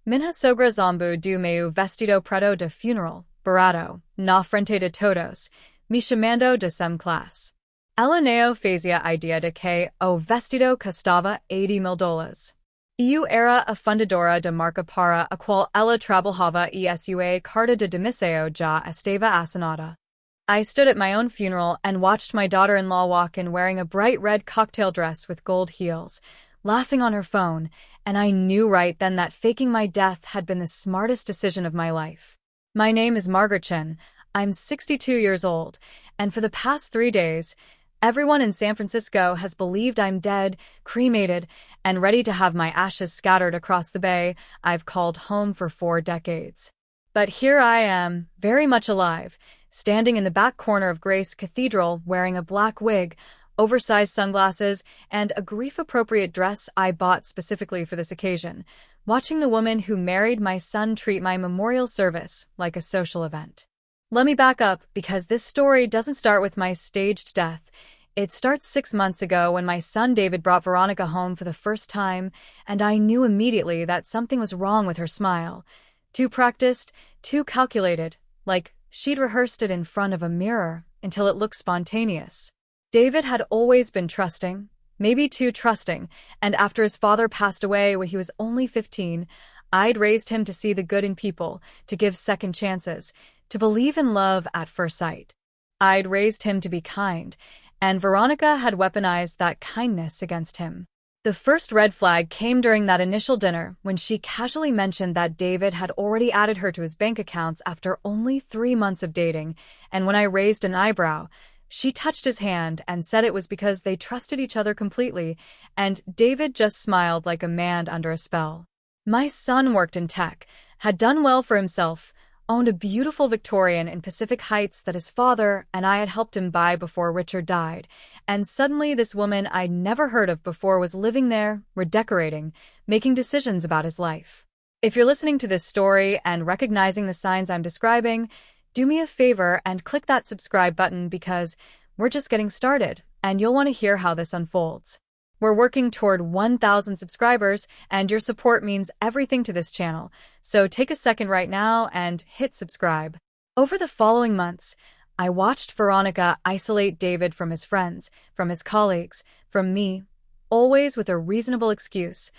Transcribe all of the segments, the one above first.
Minha sogra zombu do meu vestido preto de funeral, barato, na frente de todos, me chamando de sem classe. Ela não fazia idea de que o vestido custava $80,000. Eu era a fundadora de marca para a qual ela trabalhava e sua carta de demissão já estava assinada. I stood at my own funeral and watched my daughter-in-law walk in wearing a bright red cocktail dress with gold heels, laughing on her phone, and I knew right then that faking my death had been the smartest decision of my life. My name is Margaret Chen. I'm 62 years old, and for the past 3 days, everyone in San Francisco has believed I'm dead, cremated, and ready to have my ashes scattered across the bay I've called home for 4 decades. But here I am, very much alive, standing in the back corner of Grace Cathedral wearing a black wig, oversized sunglasses, and a grief-appropriate dress I bought specifically for this occasion, watching the woman who married my son treat my memorial service like a social event. Let me back up, because this story doesn't start with my staged death. It starts 6 months ago when my son David brought Veronica home for the first time, and I knew immediately that something was wrong with her smile. Too practiced, too calculated, like she'd rehearsed it in front of a mirror until it looked spontaneous. David had always been trusting, maybe too trusting, and after his father passed away when he was only 15, I'd raised him to see the good in people, to give second chances, to believe in love at first sight. I'd raised him to be kind, and Veronica had weaponized that kindness against him. The first red flag came during that initial dinner when she casually mentioned that David had already added her to his bank accounts after only 3 months of dating, and when I raised an eyebrow, she touched his hand and said it was because they trusted each other completely, and David just smiled like a man under a spell. My son worked in tech, had done well for himself, owned a beautiful Victorian in Pacific Heights that his father and I had helped him buy before Richard died, and suddenly this woman I'd never heard of before was living there, redecorating, making decisions about his life. If you're listening to this story and recognizing the signs I'm describing, do me a favor and click that subscribe button, because we're just getting started, and you'll want to hear how this unfolds. We're working toward 1,000 subscribers, and your support means everything to this channel, so take a second right now and hit subscribe. Over the following months, I watched Veronica isolate David from his friends, from his colleagues, from me, always with a reasonable excuse,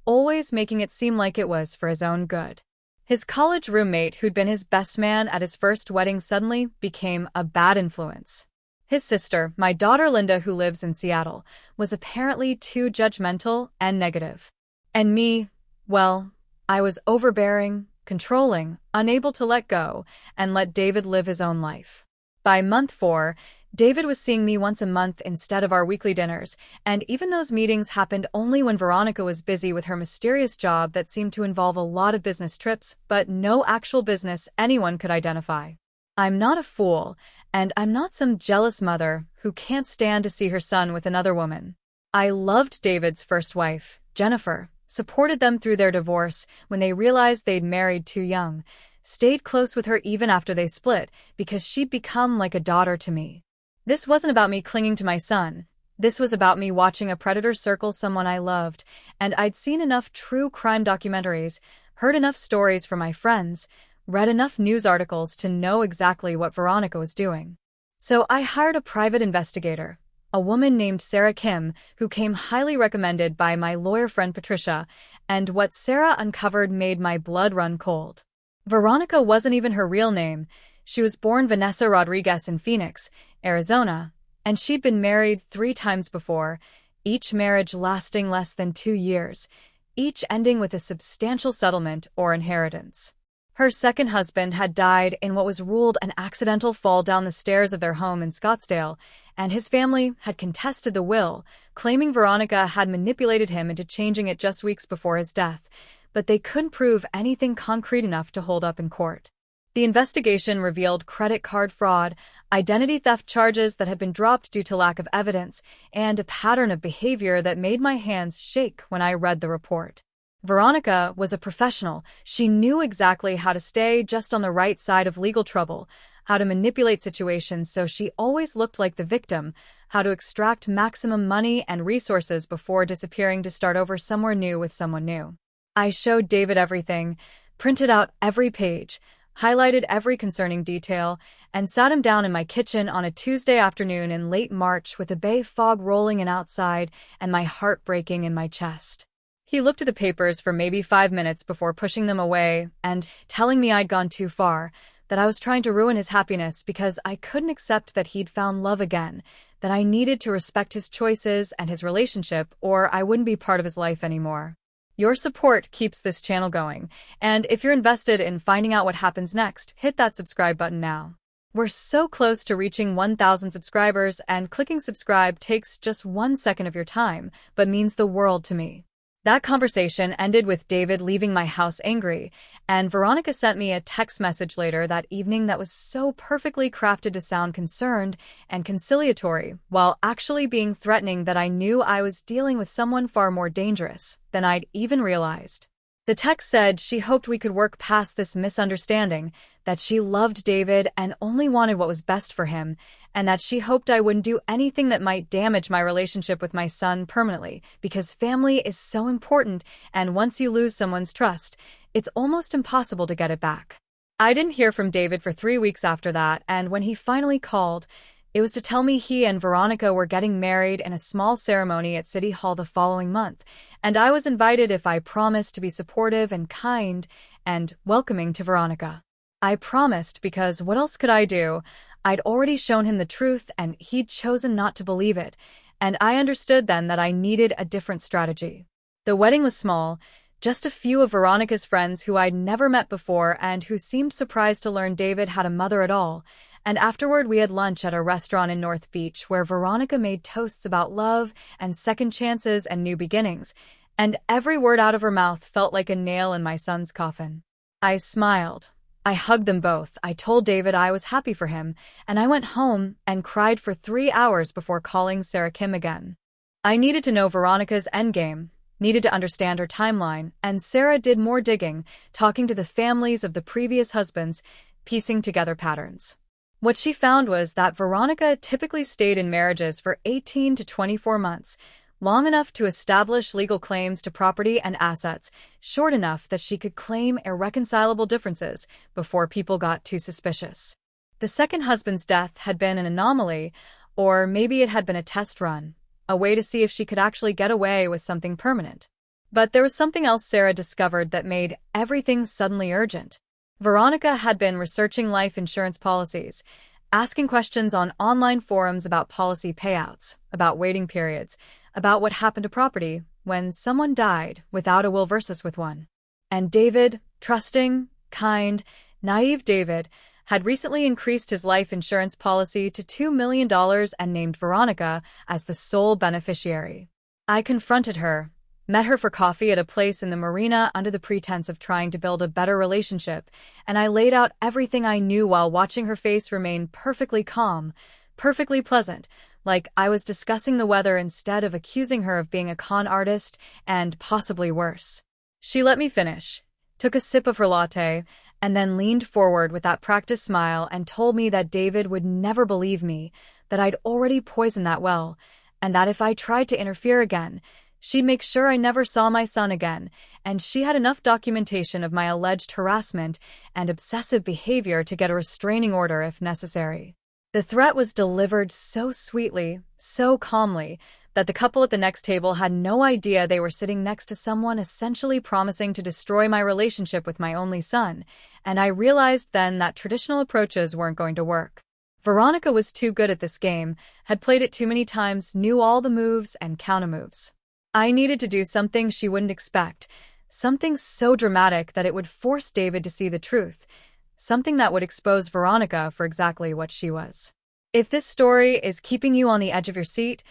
always making it seem like it was for his own good. His college roommate, who'd been his best man at his first wedding, suddenly became a bad influence. His sister, my daughter Linda, who lives in Seattle, was apparently too judgmental and negative. And me, well, I was overbearing, controlling, unable to let go, and let David live his own life. By month 4, David was seeing me once a month instead of our weekly dinners, and even those meetings happened only when Veronica was busy with her mysterious job that seemed to involve a lot of business trips, but no actual business anyone could identify. I'm not a fool, and I'm not some jealous mother who can't stand to see her son with another woman. I loved David's first wife, Jennifer, supported them through their divorce when they realized they'd married too young, stayed close with her even after they split because she'd become like a daughter to me. This wasn't about me clinging to my son. This was about me watching a predator circle someone I loved, and I'd seen enough true crime documentaries, heard enough stories from my friends, read enough news articles to know exactly what Veronica was doing. So I hired a private investigator, a woman named Sarah Kim, who came highly recommended by my lawyer friend Patricia, and what Sarah uncovered made my blood run cold. Veronica wasn't even her real name. She was born Vanessa Rodriguez in Phoenix, Arizona, and she'd been married 3 times before, each marriage lasting less than 2 years, each ending with a substantial settlement or inheritance. Her second husband had died in what was ruled an accidental fall down the stairs of their home in Scottsdale, and his family had contested the will, claiming Veronica had manipulated him into changing it just weeks before his death, but they couldn't prove anything concrete enough to hold up in court. The investigation revealed credit card fraud, identity theft charges that had been dropped due to lack of evidence, and a pattern of behavior that made my hands shake when I read the report. Veronica was a professional. She knew exactly how to stay just on the right side of legal trouble, how to manipulate situations so she always looked like the victim, how to extract maximum money and resources before disappearing to start over somewhere new with someone new. I showed David everything, printed out every page, highlighted every concerning detail, and sat him down in my kitchen on a Tuesday afternoon in late March with a bay fog rolling in outside and my heart breaking in my chest. He looked at the papers for maybe 5 minutes before pushing them away and telling me I'd gone too far, that I was trying to ruin his happiness because I couldn't accept that he'd found love again, that I needed to respect his choices and his relationship or I wouldn't be part of his life anymore. Your support keeps this channel going, and if you're invested in finding out what happens next, hit that subscribe button now. We're so close to reaching 1,000 subscribers, and clicking subscribe takes just 1 second of your time, but means the world to me. That conversation ended with David leaving my house angry, and Veronica sent me a text message later that evening that was so perfectly crafted to sound concerned and conciliatory, while actually being threatening that I knew I was dealing with someone far more dangerous than I'd even realized. The text said she hoped we could work past this misunderstanding, that she loved David and only wanted what was best for him, and that she hoped I wouldn't do anything that might damage my relationship with my son permanently, because family is so important, and once you lose someone's trust, it's almost impossible to get it back. I didn't hear from David for 3 weeks after that, and when he finally called, it was to tell me he and Veronica were getting married in a small ceremony at City Hall the following month, and I was invited if I promised to be supportive and kind and welcoming to Veronica. I promised because what else could I do? I'd already shown him the truth and he'd chosen not to believe it, and I understood then that I needed a different strategy. The wedding was small, just a few of Veronica's friends who I'd never met before and who seemed surprised to learn David had a mother at all, and afterward we had lunch at a restaurant in North Beach where Veronica made toasts about love and second chances and new beginnings, and every word out of her mouth felt like a nail in my son's coffin. I smiled. I hugged them both. I told David I was happy for him, and I went home and cried for 3 hours before calling Sarah Kim again. I needed to know Veronica's endgame, needed to understand her timeline, and Sarah did more digging, talking to the families of the previous husbands, piecing together patterns. What she found was that Veronica typically stayed in marriages for 18 to 24 months, long enough to establish legal claims to property and assets, short enough that she could claim irreconcilable differences before people got too suspicious. The second husband's death had been an anomaly, or maybe it had been a test run, a way to see if she could actually get away with something permanent. But there was something else Sarah discovered that made everything suddenly urgent. Veronica had been researching life insurance policies, asking questions on online forums about policy payouts, about waiting periods, about what happened to property when someone died without a will versus with one. And David, trusting, kind, naive David, had recently increased his life insurance policy to $2 million and named Veronica as the sole beneficiary. I confronted her, met her for coffee at a place in the marina under the pretense of trying to build a better relationship, and I laid out everything I knew while watching her face remain perfectly calm, perfectly pleasant, like I was discussing the weather instead of accusing her of being a con artist and possibly worse. She let me finish, took a sip of her latte, and then leaned forward with that practiced smile and told me that David would never believe me, that I'd already poisoned that well, and that if I tried to interfere again, she'd make sure I never saw my son again, and she had enough documentation of my alleged harassment and obsessive behavior to get a restraining order if necessary. The threat was delivered so sweetly, so calmly, that the couple at the next table had no idea they were sitting next to someone essentially promising to destroy my relationship with my only son, and I realized then that traditional approaches weren't going to work. Veronica was too good at this game, had played it too many times, knew all the moves and countermoves. I needed to do something she wouldn't expect, something so dramatic that it would force David to see the truth, something that would expose Veronica for exactly what she was. If this story is keeping you on the edge of your seat,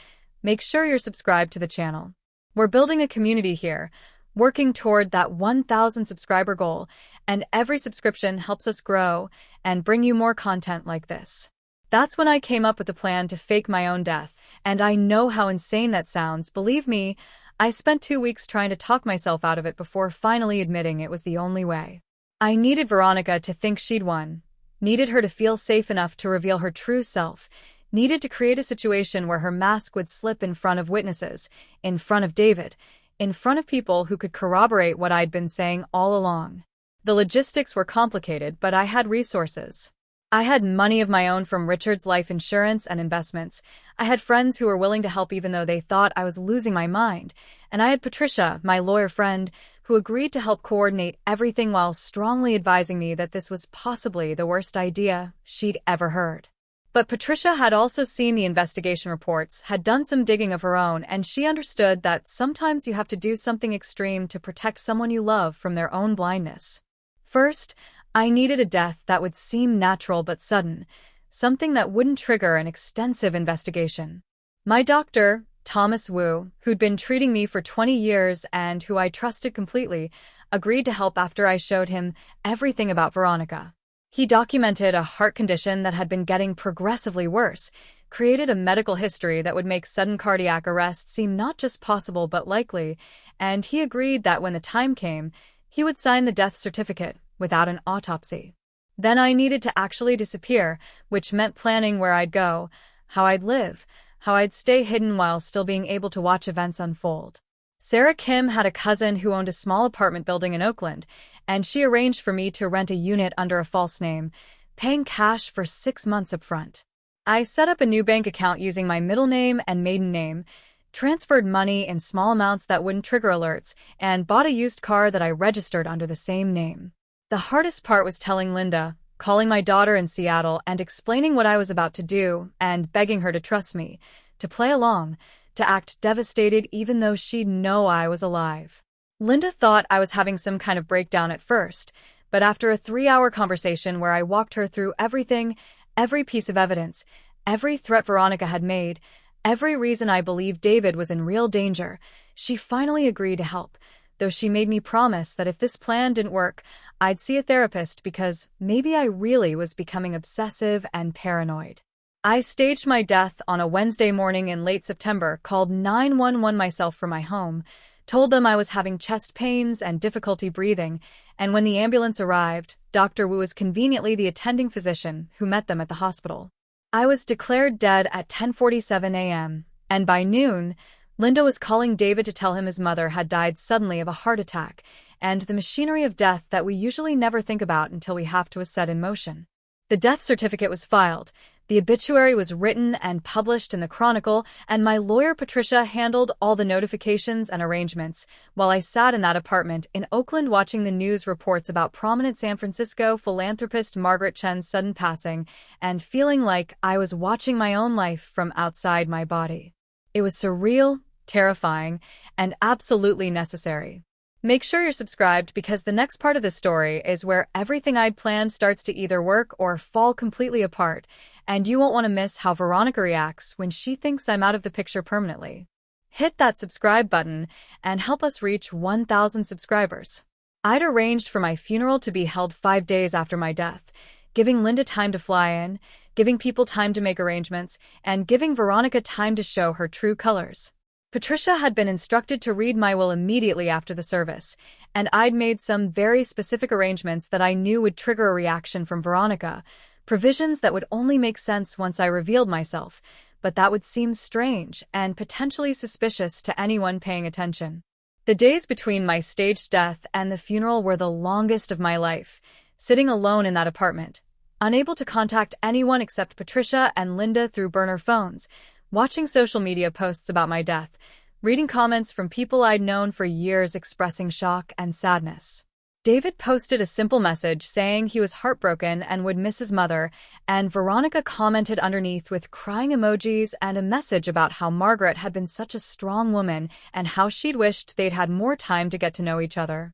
make sure you're subscribed to the channel. We're building a community here, working toward that 1,000 subscriber goal, and every subscription helps us grow and bring you more content like this. That's when I came up with the plan to fake my own death, and I know how insane that sounds. Believe me, I spent 2 weeks trying to talk myself out of it before finally admitting it was the only way. I needed Veronica to think she'd won, needed her to feel safe enough to reveal her true self, needed to create a situation where her mask would slip in front of witnesses, in front of David, in front of people who could corroborate what I'd been saying all along. The logistics were complicated, but I had resources. I had money of my own from Richard's life insurance and investments. I had friends who were willing to help even though they thought I was losing my mind. And I had Patricia, my lawyer friend, who agreed to help coordinate everything while strongly advising me that this was possibly the worst idea she'd ever heard. But Patricia had also seen the investigation reports, had done some digging of her own, and she understood that sometimes you have to do something extreme to protect someone you love from their own blindness. First, I needed a death that would seem natural but sudden, something that wouldn't trigger an extensive investigation. My doctor, Thomas Wu, who'd been treating me for 20 years and who I trusted completely, agreed to help after I showed him everything about Veronica. He documented a heart condition that had been getting progressively worse, created a medical history that would make sudden cardiac arrest seem not just possible but likely, and he agreed that when the time came, he would sign the death certificate without an autopsy. Then I needed to actually disappear, which meant planning where I'd go, how I'd live, how I'd stay hidden while still being able to watch events unfold. Sarah Kim had a cousin who owned a small apartment building in Oakland, and she arranged for me to rent a unit under a false name, paying cash for 6 months up front. I set up a new bank account using my middle name and maiden name, transferred money in small amounts that wouldn't trigger alerts, and bought a used car that I registered under the same name. The hardest part was telling Linda, calling my daughter in Seattle and explaining what I was about to do and begging her to trust me, to play along, to act devastated even though she'd know I was alive. Linda thought I was having some kind of breakdown at first, but after a 3-hour conversation where I walked her through everything, every piece of evidence, every threat Veronica had made, every reason I believed David was in real danger, she finally agreed to help, though she made me promise that if this plan didn't work, I'd see a therapist because maybe I really was becoming obsessive and paranoid. I staged my death on a Wednesday morning in late September, called 911 myself from my home, told them I was having chest pains and difficulty breathing, and when the ambulance arrived, Dr. Wu was conveniently the attending physician who met them at the hospital. I was declared dead at 10:47 a.m., and by noon, Linda was calling David to tell him his mother had died suddenly of a heart attack, and the machinery of death that we usually never think about until we have to is set in motion. The death certificate was filed, the obituary was written and published in the Chronicle, and my lawyer Patricia handled all the notifications and arrangements, while I sat in that apartment in Oakland watching the news reports about prominent San Francisco philanthropist Margaret Chen's sudden passing, and feeling like I was watching my own life from outside my body. It was surreal, terrifying, and absolutely necessary. Make sure you're subscribed because the next part of the story is where everything I'd planned starts to either work or fall completely apart, and you won't want to miss how Veronica reacts when she thinks I'm out of the picture permanently. Hit that subscribe button and help us reach 1,000 subscribers. I'd arranged for my funeral to be held 5 days after my death, giving Linda time to fly in, giving people time to make arrangements, and giving Veronica time to show her true colors. Patricia had been instructed to read my will immediately after the service, and I'd made some very specific arrangements that I knew would trigger a reaction from Veronica, provisions that would only make sense once I revealed myself, but that would seem strange and potentially suspicious to anyone paying attention. The days between my staged death and the funeral were the longest of my life, sitting alone in that apartment, unable to contact anyone except Patricia and Linda through burner phones, watching social media posts about my death, reading comments from people I'd known for years expressing shock and sadness. David posted a simple message saying he was heartbroken and would miss his mother, and Veronica commented underneath with crying emojis and a message about how Margaret had been such a strong woman and how she'd wished they'd had more time to get to know each other.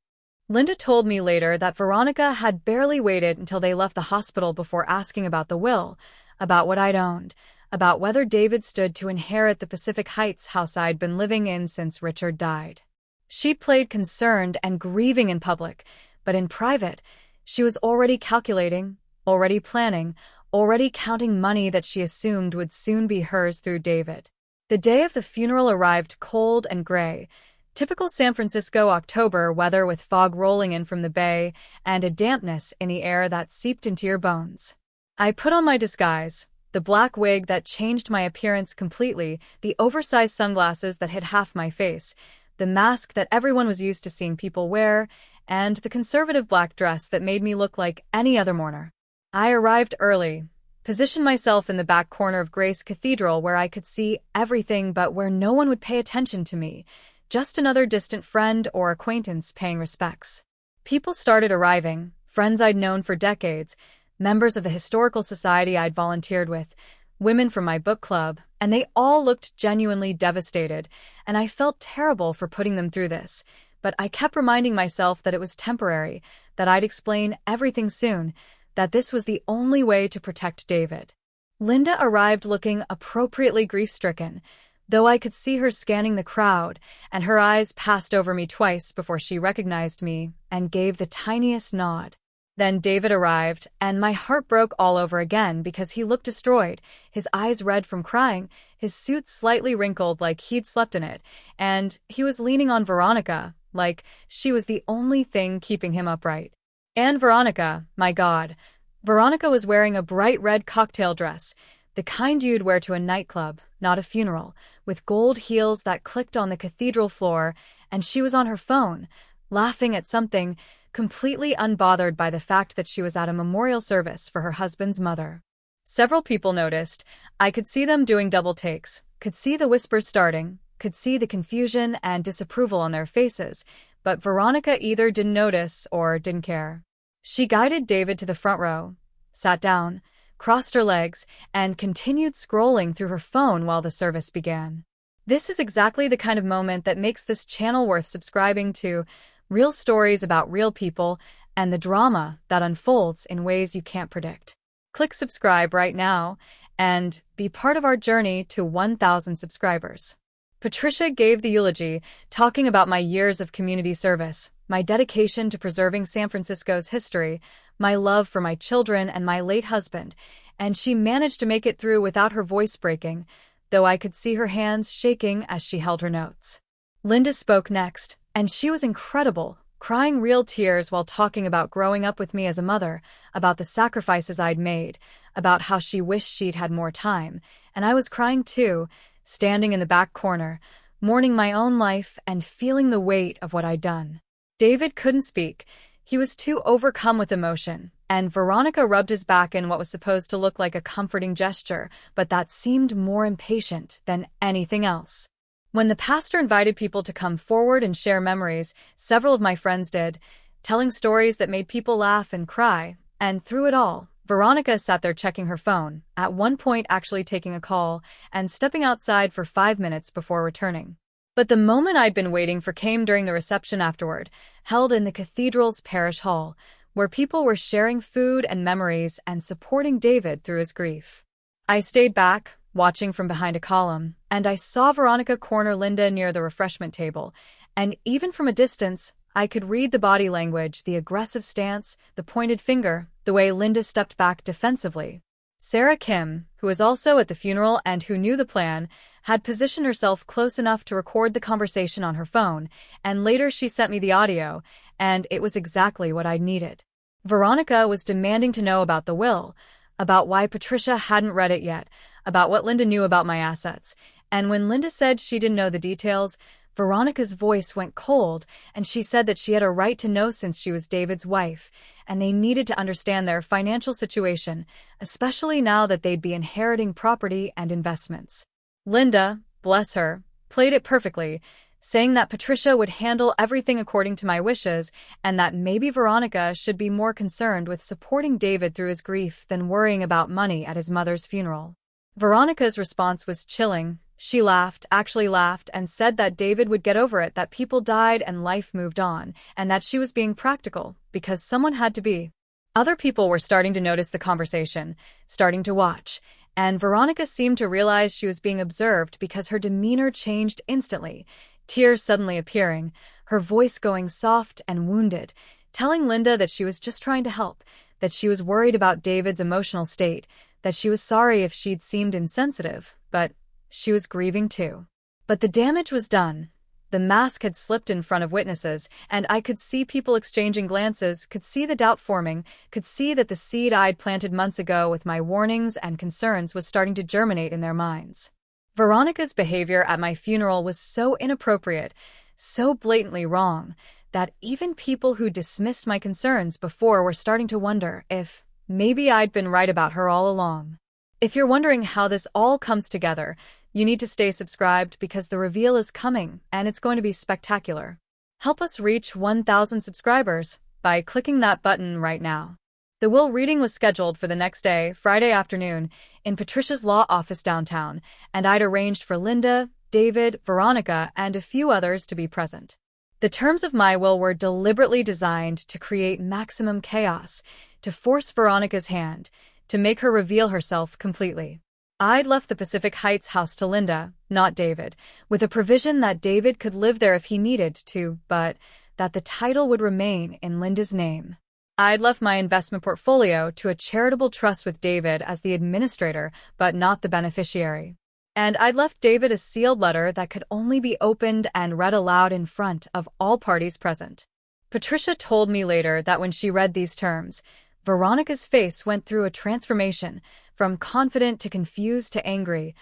Linda told me later that Veronica had barely waited until they left the hospital before asking about the will, about what I'd owned, about whether David stood to inherit the Pacific Heights house I'd been living in since Richard died. She played concerned and grieving in public, but in private, she was already calculating, already planning, already counting money that she assumed would soon be hers through David. The day of the funeral arrived cold and gray, typical San Francisco October weather with fog rolling in from the bay and a dampness in the air that seeped into your bones. I put on my disguise, the black wig that changed my appearance completely, the oversized sunglasses that hid half my face, the mask that everyone was used to seeing people wear, and the conservative black dress that made me look like any other mourner. I arrived early, positioned myself in the back corner of Grace Cathedral where I could see everything but where no one would pay attention to me, just another distant friend or acquaintance paying respects. People started arriving, friends I'd known for decades, members of the historical society I'd volunteered with, women from my book club, and they all looked genuinely devastated, and I felt terrible for putting them through this. But I kept reminding myself that it was temporary, that I'd explain everything soon, that this was the only way to protect David. Linda arrived looking appropriately grief-stricken, though I could see her scanning the crowd, and her eyes passed over me twice before she recognized me and gave the tiniest nod. Then David arrived, and my heart broke all over again because he looked destroyed, his eyes red from crying, his suit slightly wrinkled like he'd slept in it, and he was leaning on Veronica, like she was the only thing keeping him upright. And Veronica, my God. Veronica was wearing a bright red cocktail dress, the kind you'd wear to a nightclub, not a funeral, with gold heels that clicked on the cathedral floor, and she was on her phone, laughing at something, completely unbothered by the fact that she was at a memorial service for her husband's mother. Several people noticed. I could see them doing double takes, could see the whispers starting, could see the confusion and disapproval on their faces, but Veronica either didn't notice or didn't care. She guided David to the front row, sat down, crossed her legs, and continued scrolling through her phone while the service began. This is exactly the kind of moment that makes this channel worth subscribing to. Real stories about real people and the drama that unfolds in ways you can't predict. Click subscribe right now and be part of our journey to 1,000 subscribers. Patricia gave the eulogy, talking about my years of community service, my dedication to preserving San Francisco's history, my love for my children and my late husband, and she managed to make it through without her voice breaking, though I could see her hands shaking as she held her notes. Linda spoke next, and she was incredible, crying real tears while talking about growing up with me as a mother, about the sacrifices I'd made, about how she wished she'd had more time, and I was crying too, standing in the back corner, mourning my own life and feeling the weight of what I'd done. David couldn't speak. He was too overcome with emotion, and Veronica rubbed his back in what was supposed to look like a comforting gesture, but that seemed more impatient than anything else. When the pastor invited people to come forward and share memories, several of my friends did, telling stories that made people laugh and cry, and through it all, Veronica sat there checking her phone, at one point actually taking a call, and stepping outside for 5 minutes before returning. But the moment I'd been waiting for came during the reception afterward, held in the cathedral's parish hall, where people were sharing food and memories and supporting David through his grief. I stayed back, watching from behind a column, and I saw Veronica corner Linda near the refreshment table, and even from a distance, I could read the body language, the aggressive stance, the pointed finger, the way Linda stepped back defensively. Sarah Kim, who was also at the funeral and who knew the plan, had positioned herself close enough to record the conversation on her phone, and later she sent me the audio, and it was exactly what I needed. Veronica was demanding to know about the will, about why Patricia hadn't read it yet, about what Linda knew about my assets, and when Linda said she didn't know the details, Veronica's voice went cold, and she said that she had a right to know since she was David's wife, and they needed to understand their financial situation, especially now that they'd be inheriting property and investments. Linda, bless her, played it perfectly, saying that Patricia would handle everything according to my wishes, and that maybe Veronica should be more concerned with supporting David through his grief than worrying about money at his mother's funeral. Veronica's response was chilling. She laughed, actually laughed, and said that David would get over it, that people died and life moved on, and that she was being practical, because someone had to be. Other people were starting to notice the conversation, starting to watch, and Veronica seemed to realize she was being observed because her demeanor changed instantly, tears suddenly appearing, her voice going soft and wounded, telling Linda that she was just trying to help, that she was worried about David's emotional state, that she was sorry if she'd seemed insensitive, but she was grieving too. But the damage was done. The mask had slipped in front of witnesses, and I could see people exchanging glances, could see the doubt forming, could see that the seed I'd planted months ago with my warnings and concerns was starting to germinate in their minds. Veronica's behavior at my funeral was so inappropriate, so blatantly wrong that even people who dismissed my concerns before were starting to wonder if maybe I'd been right about her all along. If you're wondering how this all comes together, you need to stay subscribed because the reveal is coming and it's going to be spectacular. Help us reach 1,000 subscribers by clicking that button right now. The will reading was scheduled for the next day, Friday afternoon, in Patricia's law office downtown, and I'd arranged for Linda, David, Veronica, and a few others to be present. The terms of my will were deliberately designed to create maximum chaos, to force Veronica's hand, to make her reveal herself completely. I'd left the Pacific Heights house to Linda, not David, with a provision that David could live there if he needed to, but that the title would remain in Linda's name. I'd left my investment portfolio to a charitable trust with David as the administrator, but not the beneficiary. And I'd left David a sealed letter that could only be opened and read aloud in front of all parties present. Patricia told me later that when she read these terms, Veronica's face went through a transformation, from confident to confused to angry,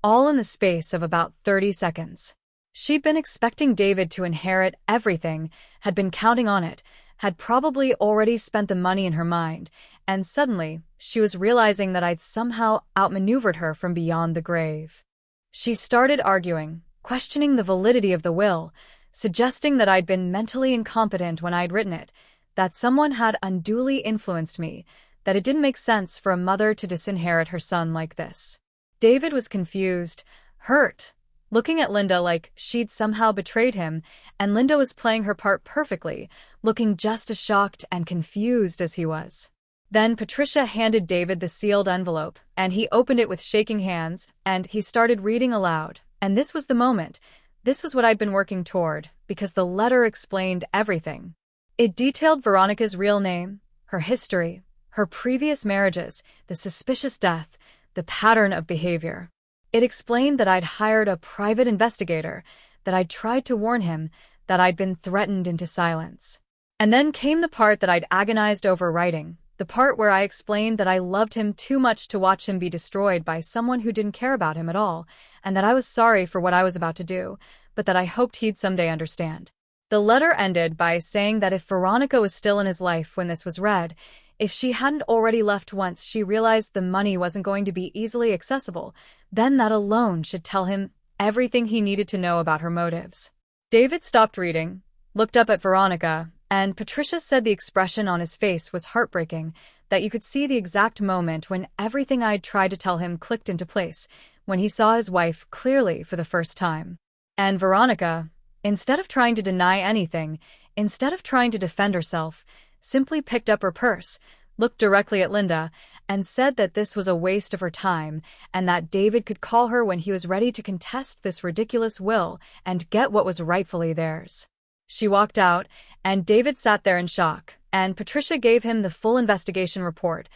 all in the space of about 30 seconds. She'd been expecting David to inherit everything, had been counting on it, had probably already spent the money in her mind, and suddenly she was realizing that I'd somehow outmaneuvered her from beyond the grave. She started arguing, questioning the validity of the will, suggesting that I'd been mentally incompetent when I'd written it, that someone had unduly influenced me, that it didn't make sense for a mother to disinherit her son like this. David was confused, hurt, looking at Linda like she'd somehow betrayed him, and Linda was playing her part perfectly, looking just as shocked and confused as he was. Then Patricia handed David the sealed envelope, and he opened it with shaking hands, and he started reading aloud. And this was the moment. This was what I'd been working toward, because the letter explained everything. It detailed Veronica's real name, her history, her previous marriages, the suspicious death, the pattern of behavior. It explained that I'd hired a private investigator, that I'd tried to warn him, that I'd been threatened into silence. And then came the part that I'd agonized over writing, the part where I explained that I loved him too much to watch him be destroyed by someone who didn't care about him at all, and that I was sorry for what I was about to do, but that I hoped he'd someday understand. The letter ended by saying that if Veronica was still in his life when this was read, if she hadn't already left once she realized the money wasn't going to be easily accessible, then that alone should tell him everything he needed to know about her motives. David stopped reading, looked up at Veronica, and Patricia said the expression on his face was heartbreaking, that you could see the exact moment when everything I'd tried to tell him clicked into place, when he saw his wife clearly for the first time. And Veronica, instead of trying to deny anything, instead of trying to defend herself, simply picked up her purse, looked directly at Linda, and said that this was a waste of her time, and that David could call her when he was ready to contest this ridiculous will and get what was rightfully theirs. She walked out, and David sat there in shock, and Patricia gave him the full investigation report,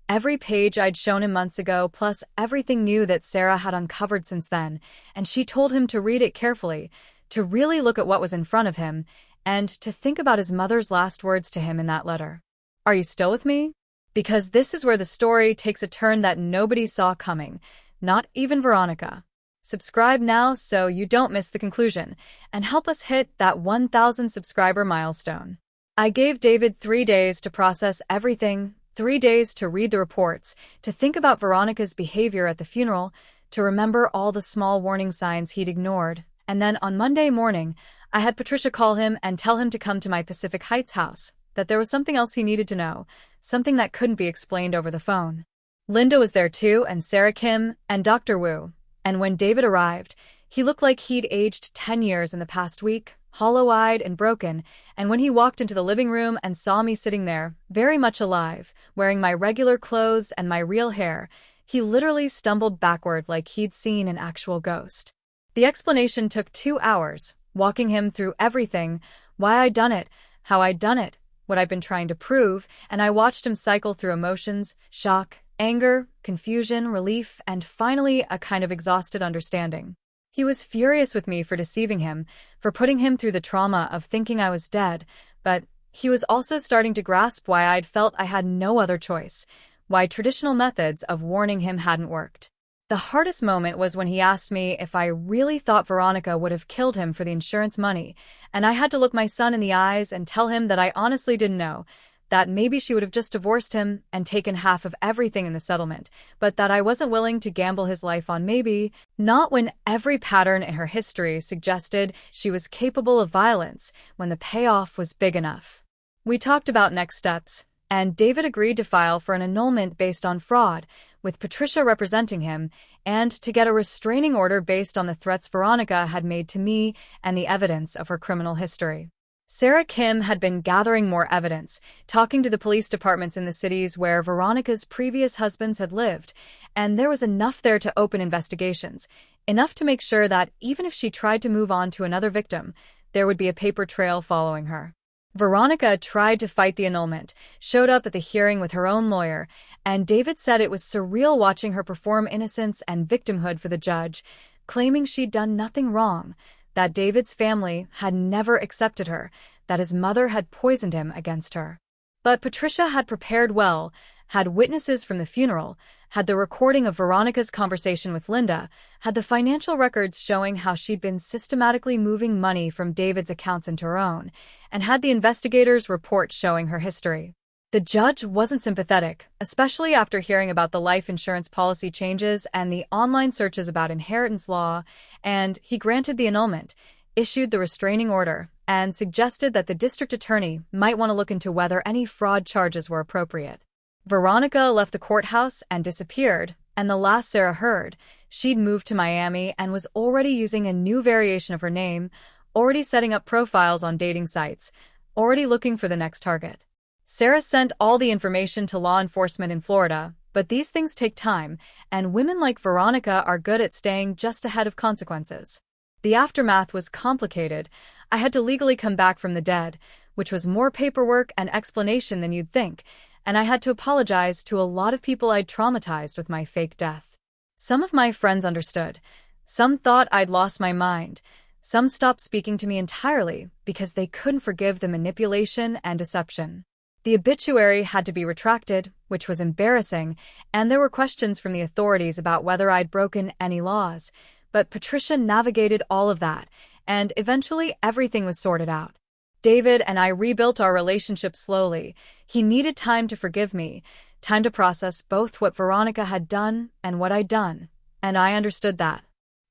every page I'd shown him months ago, plus everything new that Sarah had uncovered since then, and she told him to read it carefully, to really look at what was in front of him, and to think about his mother's last words to him in that letter. Are you still with me? Because this is where the story takes a turn that nobody saw coming, not even Veronica. Subscribe now so you don't miss the conclusion, and help us hit that 1,000 subscriber milestone. I gave David 3 days to process everything, 3 days to read the reports, to think about Veronica's behavior at the funeral, to remember all the small warning signs he'd ignored, and then on Monday morning, I had Patricia call him and tell him to come to my Pacific Heights house, that there was something else he needed to know, something that couldn't be explained over the phone. Linda was there too, and Sarah Kim, and Dr. Wu. And when David arrived, he looked like he'd aged 10 years in the past week, hollow-eyed and broken, and when he walked into the living room and saw me sitting there, very much alive, wearing my regular clothes and my real hair, he literally stumbled backward like he'd seen an actual ghost. The explanation took 2 hours, walking him through everything, why I'd done it, how I'd done it, what I'd been trying to prove, and I watched him cycle through emotions, shock, anger, confusion, relief, and finally a kind of exhausted understanding. He was furious with me for deceiving him, for putting him through the trauma of thinking I was dead, but he was also starting to grasp why I'd felt I had no other choice, why traditional methods of warning him hadn't worked. The hardest moment was when he asked me if I really thought Veronica would have killed him for the insurance money, and I had to look my son in the eyes and tell him that I honestly didn't know, that maybe she would have just divorced him and taken half of everything in the settlement, but that I wasn't willing to gamble his life on maybe, not when every pattern in her history suggested she was capable of violence, when the payoff was big enough. We talked about next steps, and David agreed to file for an annulment based on fraud, with Patricia representing him, and to get a restraining order based on the threats Veronica had made to me and the evidence of her criminal history. Sarah Kim had been gathering more evidence, talking to the police departments in the cities where Veronica's previous husbands had lived, and there was enough there to open investigations, enough to make sure that even if she tried to move on to another victim, there would be a paper trail following her. Veronica tried to fight the annulment, showed up at the hearing with her own lawyer, and David said it was surreal watching her perform innocence and victimhood for the judge, claiming she'd done nothing wrong, that David's family had never accepted her, that his mother had poisoned him against her. But Patricia had prepared well, had witnesses from the funeral, had the recording of Veronica's conversation with Linda, had the financial records showing how she'd been systematically moving money from David's accounts into her own, and had the investigators' report showing her history. The judge wasn't sympathetic, especially after hearing about the life insurance policy changes and the online searches about inheritance law, and he granted the annulment, issued the restraining order, and suggested that the district attorney might want to look into whether any fraud charges were appropriate. Veronica left the courthouse and disappeared, and the last Sarah heard, she'd moved to Miami and was already using a new variation of her name, already setting up profiles on dating sites, already looking for the next target. Sarah sent all the information to law enforcement in Florida, but these things take time, and women like Veronica are good at staying just ahead of consequences. The aftermath was complicated. I had to legally come back from the dead, which was more paperwork and explanation than you'd think, and I had to apologize to a lot of people I'd traumatized with my fake death. Some of my friends understood. Some thought I'd lost my mind. Some stopped speaking to me entirely because they couldn't forgive the manipulation and deception. The obituary had to be retracted, which was embarrassing, and there were questions from the authorities about whether I'd broken any laws, but Patricia navigated all of that, and eventually everything was sorted out. David and I rebuilt our relationship slowly. He needed time to forgive me, time to process both what Veronica had done and what I'd done, and I understood that.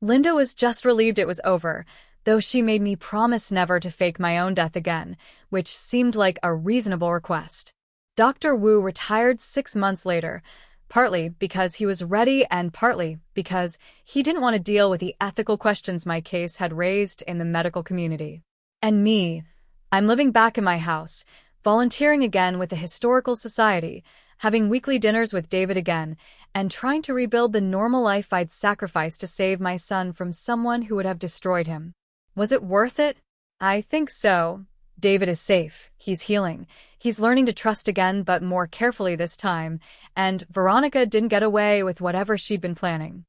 Linda was just relieved it was over, though she made me promise never to fake my own death again, which seemed like a reasonable request. Dr. Wu retired 6 months later, partly because he was ready and partly because he didn't want to deal with the ethical questions my case had raised in the medical community. And me, I'm living back in my house, volunteering again with the Historical Society, having weekly dinners with David again, and trying to rebuild the normal life I'd sacrificed to save my son from someone who would have destroyed him. Was it worth it? I think so. David is safe. He's healing. He's learning to trust again, but more carefully this time, and Veronica didn't get away with whatever she'd been planning.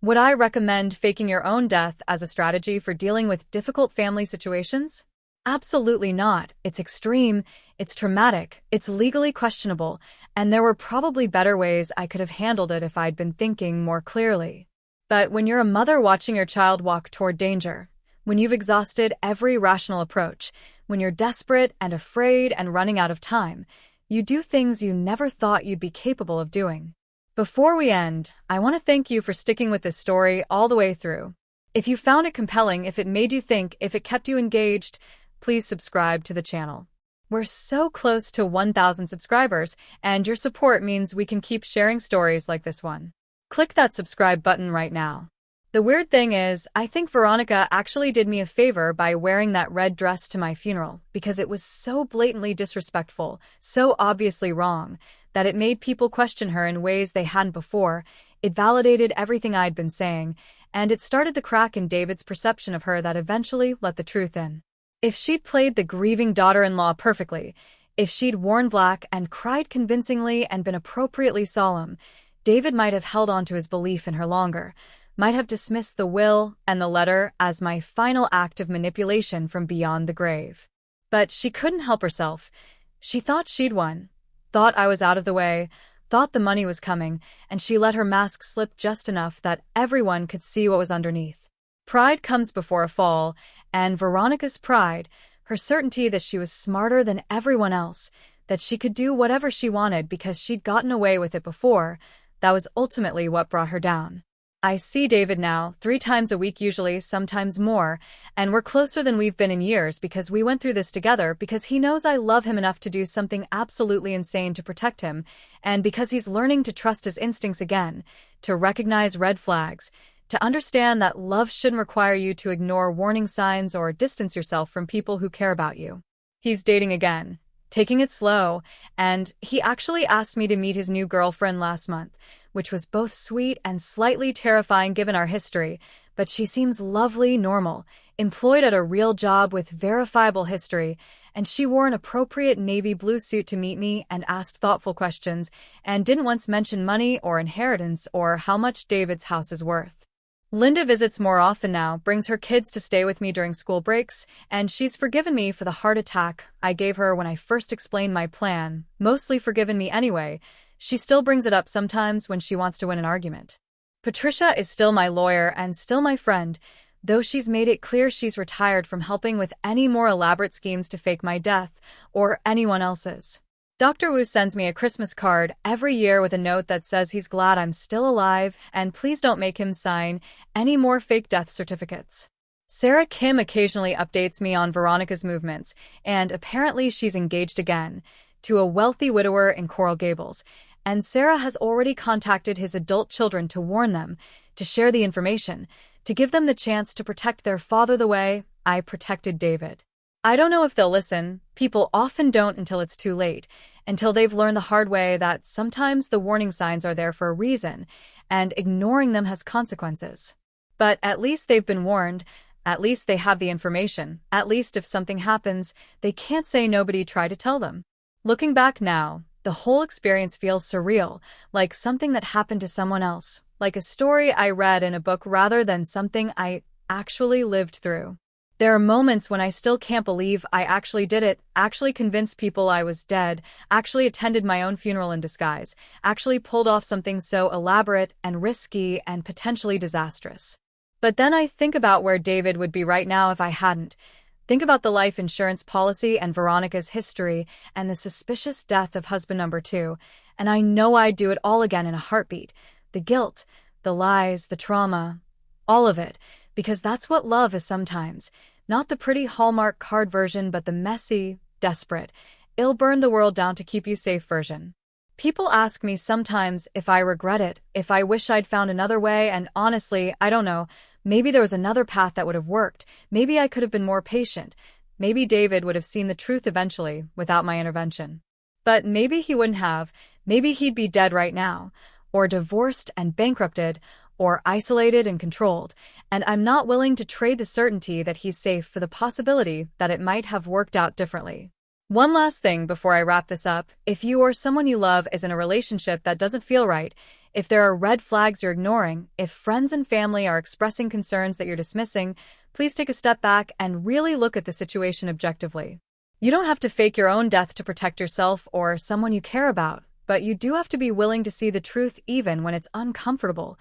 Would I recommend faking your own death as a strategy for dealing with difficult family situations? Absolutely not. It's extreme, it's traumatic, it's legally questionable, and there were probably better ways I could have handled it if I'd been thinking more clearly. But when you're a mother watching your child walk toward danger, when you've exhausted every rational approach, when you're desperate and afraid and running out of time, you do things you never thought you'd be capable of doing. Before we end, I want to thank you for sticking with this story all the way through. If you found it compelling, if it made you think, if it kept you engaged, please subscribe to the channel. We're so close to 1,000 subscribers, and your support means we can keep sharing stories like this one. Click that subscribe button right now. The weird thing is, I think Veronica actually did me a favor by wearing that red dress to my funeral because it was so blatantly disrespectful, so obviously wrong, that it made people question her in ways they hadn't before. It validated everything I'd been saying, and it started the crack in David's perception of her that eventually let the truth in. If she'd played the grieving daughter-in-law perfectly, if she'd worn black and cried convincingly and been appropriately solemn, David might have held on to his belief in her longer, might have dismissed the will and the letter as my final act of manipulation from beyond the grave. But she couldn't help herself. She thought she'd won, thought I was out of the way, thought the money was coming, and she let her mask slip just enough that everyone could see what was underneath. Pride comes before a fall, and Veronica's pride, her certainty that she was smarter than everyone else, that she could do whatever she wanted because she'd gotten away with it before, that was ultimately what brought her down. I see David now, 3 times a week usually, sometimes more, and we're closer than we've been in years because we went through this together, because he knows I love him enough to do something absolutely insane to protect him, and because he's learning to trust his instincts again, to recognize red flags, to understand that love shouldn't require you to ignore warning signs or distance yourself from people who care about you. He's dating again, taking it slow, and he actually asked me to meet his new girlfriend last month, which was both sweet and slightly terrifying given our history, but she seems lovely, normal, employed at a real job with verifiable history, and she wore an appropriate navy blue suit to meet me and asked thoughtful questions, and didn't once mention money or inheritance or how much David's house is worth. Linda visits more often now, brings her kids to stay with me during school breaks, and she's forgiven me for the heart attack I gave her when I first explained my plan, mostly forgiven me anyway. She still brings it up sometimes when she wants to win an argument. Patricia is still my lawyer and still my friend, though she's made it clear she's retired from helping with any more elaborate schemes to fake my death, or anyone else's. Dr. Wu sends me a Christmas card every year with a note that says he's glad I'm still alive and please don't make him sign any more fake death certificates. Sarah Kim occasionally updates me on Veronica's movements, and apparently she's engaged again, to a wealthy widower in Coral Gables, and Sarah has already contacted his adult children to warn them, to share the information, to give them the chance to protect their father the way I protected David. I don't know if they'll listen. People often don't until it's too late, until they've learned the hard way that sometimes the warning signs are there for a reason, and ignoring them has consequences. But at least they've been warned, at least they have the information, at least if something happens, they can't say nobody tried to tell them. Looking back now, the whole experience feels surreal, like something that happened to someone else, like a story I read in a book rather than something I actually lived through. There are moments when I still can't believe I actually did it, actually convinced people I was dead, actually attended my own funeral in disguise, actually pulled off something so elaborate and risky and potentially disastrous. But then I think about where David would be right now if I hadn't. Think about the life insurance policy and Veronica's history and the suspicious death of husband number 2, and I know I'd do it all again in a heartbeat. The guilt, the lies, the trauma, all of it. Because that's what love is sometimes. Not the pretty Hallmark card version, but the messy, desperate, it'll burn the world down to keep you safe version. People ask me sometimes if I regret it, if I wish I'd found another way, and honestly, I don't know. Maybe there was another path that would have worked. Maybe I could have been more patient. Maybe David would have seen the truth eventually, without my intervention. But maybe he wouldn't have. Maybe he'd be dead right now, or divorced and bankrupted, or isolated and controlled, and I'm not willing to trade the certainty that he's safe for the possibility that it might have worked out differently. One last thing before I wrap this up: if you or someone you love is in a relationship that doesn't feel right, if there are red flags you're ignoring, if friends and family are expressing concerns that you're dismissing, please take a step back and really look at the situation objectively. You don't have to fake your own death to protect yourself or someone you care about, but you do have to be willing to see the truth even when it's uncomfortable.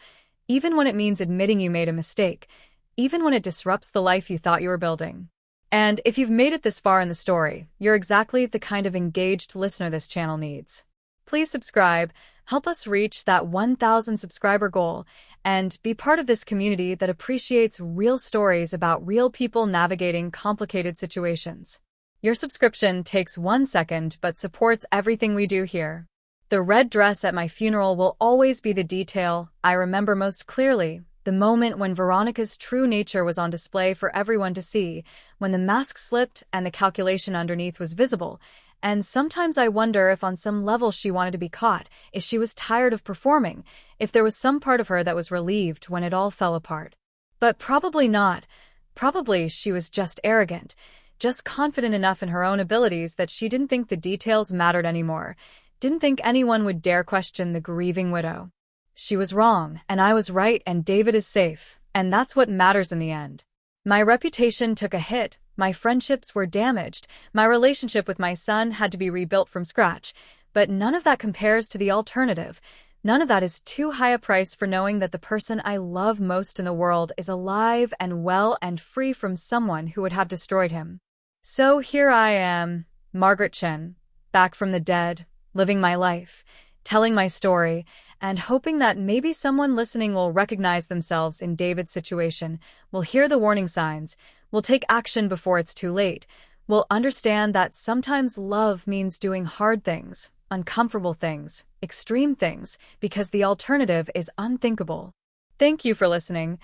Even when it means admitting you made a mistake, even when it disrupts the life you thought you were building. And if you've made it this far in the story, you're exactly the kind of engaged listener this channel needs. Please subscribe, help us reach that 1,000 subscriber goal, and be part of this community that appreciates real stories about real people navigating complicated situations. Your subscription takes 1 second but supports everything we do here. The red dress at my funeral will always be the detail I remember most clearly, the moment when Veronica's true nature was on display for everyone to see, when the mask slipped and the calculation underneath was visible, and sometimes I wonder if on some level she wanted to be caught, if she was tired of performing, if there was some part of her that was relieved when it all fell apart. But probably not. Probably she was just arrogant, just confident enough in her own abilities that she didn't think the details mattered anymore. Didn't think anyone would dare question the grieving widow. She was wrong, and I was right, and David is safe, and that's what matters in the end. My reputation took a hit, my friendships were damaged, my relationship with my son had to be rebuilt from scratch, But none of that compares to the alternative. None of that is too high a price for knowing that the person I love most in the world is alive and well and free from someone who would have destroyed him. So here I am, Margaret Chen, back from the dead, living my life, telling my story, and hoping that maybe someone listening will recognize themselves in David's situation, will hear the warning signs, will take action before it's too late, will understand that sometimes love means doing hard things, uncomfortable things, extreme things, because the alternative is unthinkable. Thank you for listening.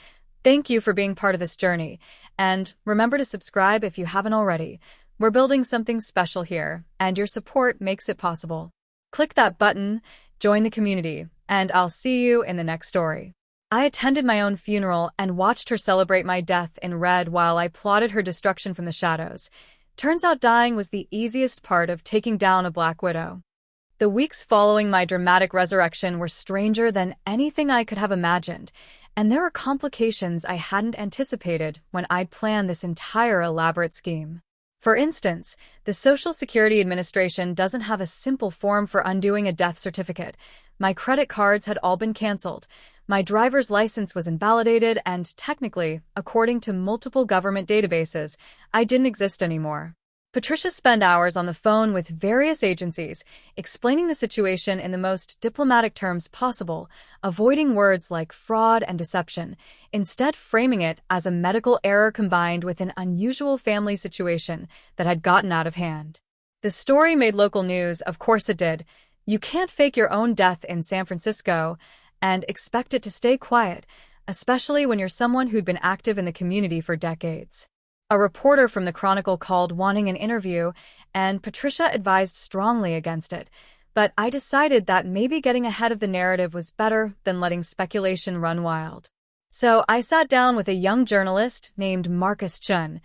Thank you for being part of this journey. And remember to subscribe if you haven't already. We're building something special here, and your support makes it possible. Click that button, join the community, and I'll see you in the next story. I attended my own funeral and watched her celebrate my death in red while I plotted her destruction from the shadows. Turns out dying was the easiest part of taking down a Black Widow. The weeks following my dramatic resurrection were stranger than anything I could have imagined, and there were complications I hadn't anticipated when I'd planned this entire elaborate scheme. For instance, the Social Security Administration doesn't have a simple form for undoing a death certificate. My credit cards had all been canceled. My driver's license was invalidated, and technically, according to multiple government databases, I didn't exist anymore. Patricia spent hours on the phone with various agencies, explaining the situation in the most diplomatic terms possible, avoiding words like fraud and deception, instead framing it as a medical error combined with an unusual family situation that had gotten out of hand. The story made local news, of course it did. You can't fake your own death in San Francisco and expect it to stay quiet, especially when you're someone who'd been active in the community for decades. A reporter from the Chronicle called wanting an interview, and Patricia advised strongly against it. But I decided that maybe getting ahead of the narrative was better than letting speculation run wild. So I sat down with a young journalist named Marcus Chen,